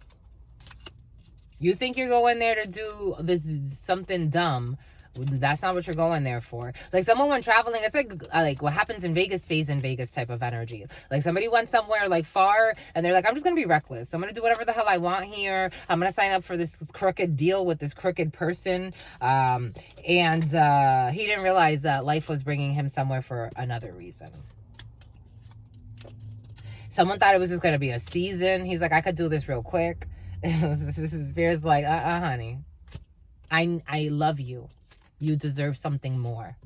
You think you're going there to do this something dumb. That's not what you're going there for. Like someone went traveling, it's like what happens in Vegas stays in Vegas type of energy. Like somebody went somewhere like far and they're like, I'm just going to be reckless. I'm going to do whatever the hell I want here. I'm going to sign up for this crooked deal with this crooked person. And he didn't realize that life was bringing him somewhere for another reason. Someone thought it was just going to be a season. He's like, I could do this real quick. This is Fear's like, honey, I love you. You deserve something more.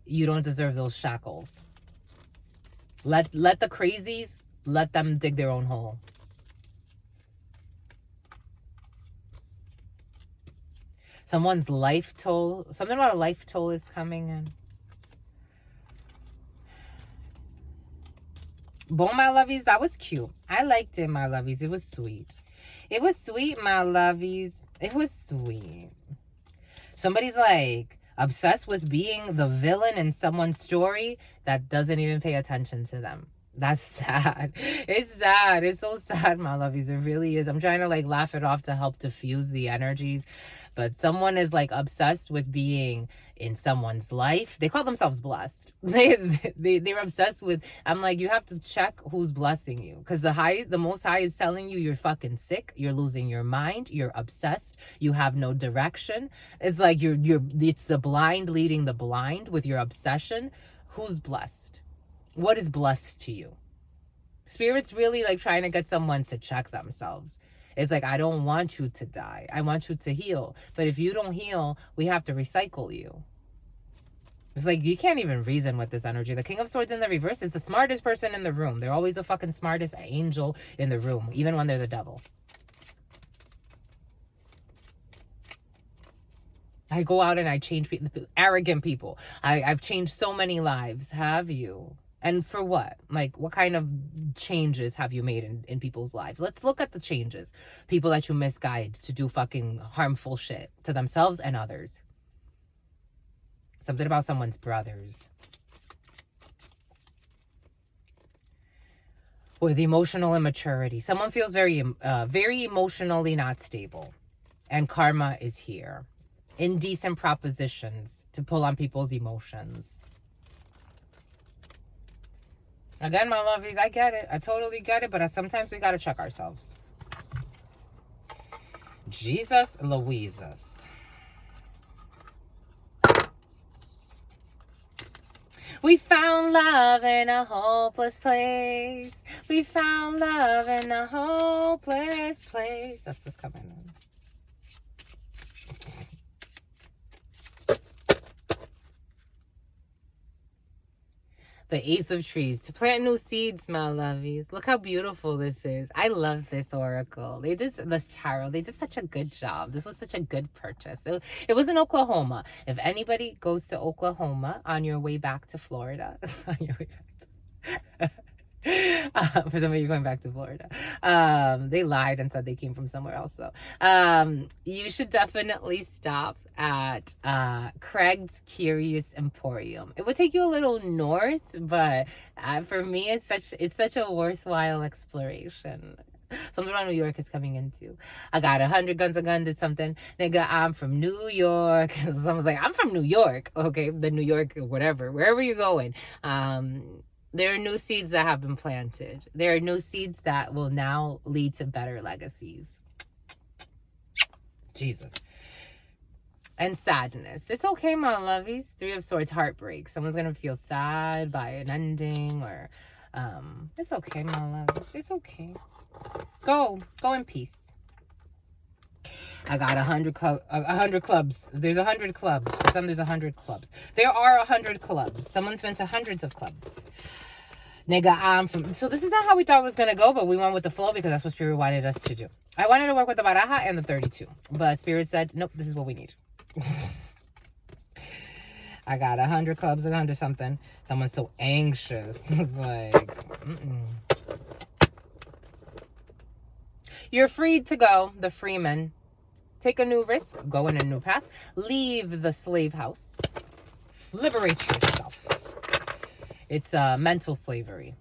You don't deserve those shackles. Let the crazies, let them dig their own hole. Someone's life toll, something about a life toll is coming in. Bon, my lovies, that was cute. I liked it, my lovies. It was sweet. It was sweet, my lovies. It was sweet. Somebody's like obsessed with being the villain in someone's story that doesn't even pay attention to them. That's sad. It's sad. It's so sad, my lovies. It really is. I'm trying to like laugh it off to help diffuse the energies. But someone is like obsessed with being in someone's life. They call themselves blessed. They're obsessed with, I'm like, you have to check who's blessing you. Because the Most High is telling you you're fucking sick. You're losing your mind. You're obsessed. You have no direction. It's like it's the blind leading the blind with your obsession. Who's blessed? What is blessed to you? Spirit's really like trying to get someone to check themselves. It's like, I don't want you to die. I want you to heal. But if you don't heal, we have to recycle you. It's like, you can't even reason with this energy. The King of Swords in the reverse is the smartest person in the room. They're always the fucking smartest angel in the room, even when they're the devil. I go out and I change people, arrogant people. I've changed so many lives. Have you? And for what? Like, what kind of changes have you made in people's lives? Let's look at the changes. People that you misguide to do fucking harmful shit to themselves and others. Something about someone's brothers. With emotional immaturity. Someone feels very emotionally not stable. And karma is here. Indecent propositions to pull on people's emotions. Again, my lovies, I get it. I totally get it. But sometimes we got to check ourselves. Jesus Louises. We found love in a hopeless place. We found love in a hopeless place. That's what's coming in. The Ace of Trees. To plant new seeds, my lovies. Look how beautiful this is. I love this oracle. They did this tarot. They did such a good job. This was such a good purchase. It was in Oklahoma. If anybody goes to Oklahoma on your way back to Florida, on your way back to for some of you going back to Florida. They lied and said they came from somewhere else though. You should definitely stop at Craig's Curious Emporium. It would take you a little north, but for me it's such a worthwhile exploration. Something around New York is coming into. I got 100 guns a gun did something. Nigga, I'm from New York. Someone's like, I'm from New York. Okay, the New York, whatever, wherever you're going. There are new seeds that have been planted. There are new seeds that will now lead to better legacies. Jesus. And sadness. It's okay, my lovies. 3 of Swords, heartbreak. Someone's going to feel sad by an ending or... it's okay, my lovies. It's okay. Go in peace. I got 100 clubs. There's 100 clubs. For some, there's 100 clubs. There are 100 clubs. Someone's been to hundreds of clubs. Nigga, I'm from... So this is not how we thought it was going to go, but we went with the flow because that's what Spirit wanted us to do. I wanted to work with the Baraja and the 32. But Spirit said, nope, this is what we need. I got 100 clubs, 100 something. Someone's so anxious. It's like... You're free to go, the freeman. Take a new risk. Go in a new path. Leave the slave house. Liberate yourself. It's mental slavery.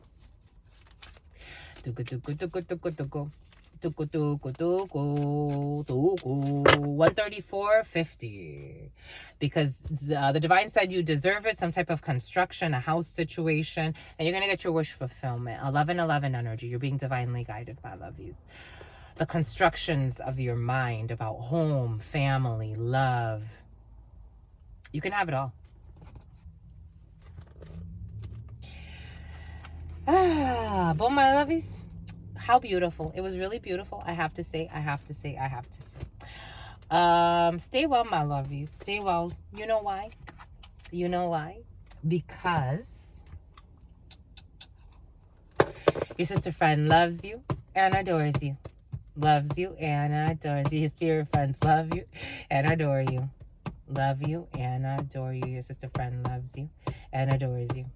134.50. Because the divine said you deserve it. Some type of construction, a house situation. And you're going to get your wish fulfillment. 1111 energy. You're being divinely guided, my lovies. The constructions of your mind about home, family, love. You can have it all. But my lovies, how beautiful. It was really beautiful. I have to say. Stay well, my lovies. Stay well. You know why? Because your sister friend loves you and adores you. Loves you and adores you. Your spirit friends love you and adore you. Love you and adore you. Your sister friend loves you and adores you.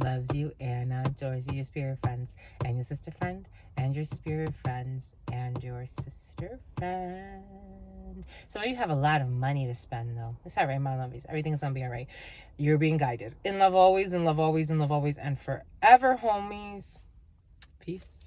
Loves you and adores you. Your spirit friends and your sister friend and your spirit friends and your sister friend. Some of you have a lot of money to spend though. It's all right, my lovies. Everything's gonna be all right. You're being guided. In love always, in love always, in love always, and forever, homies. Peace.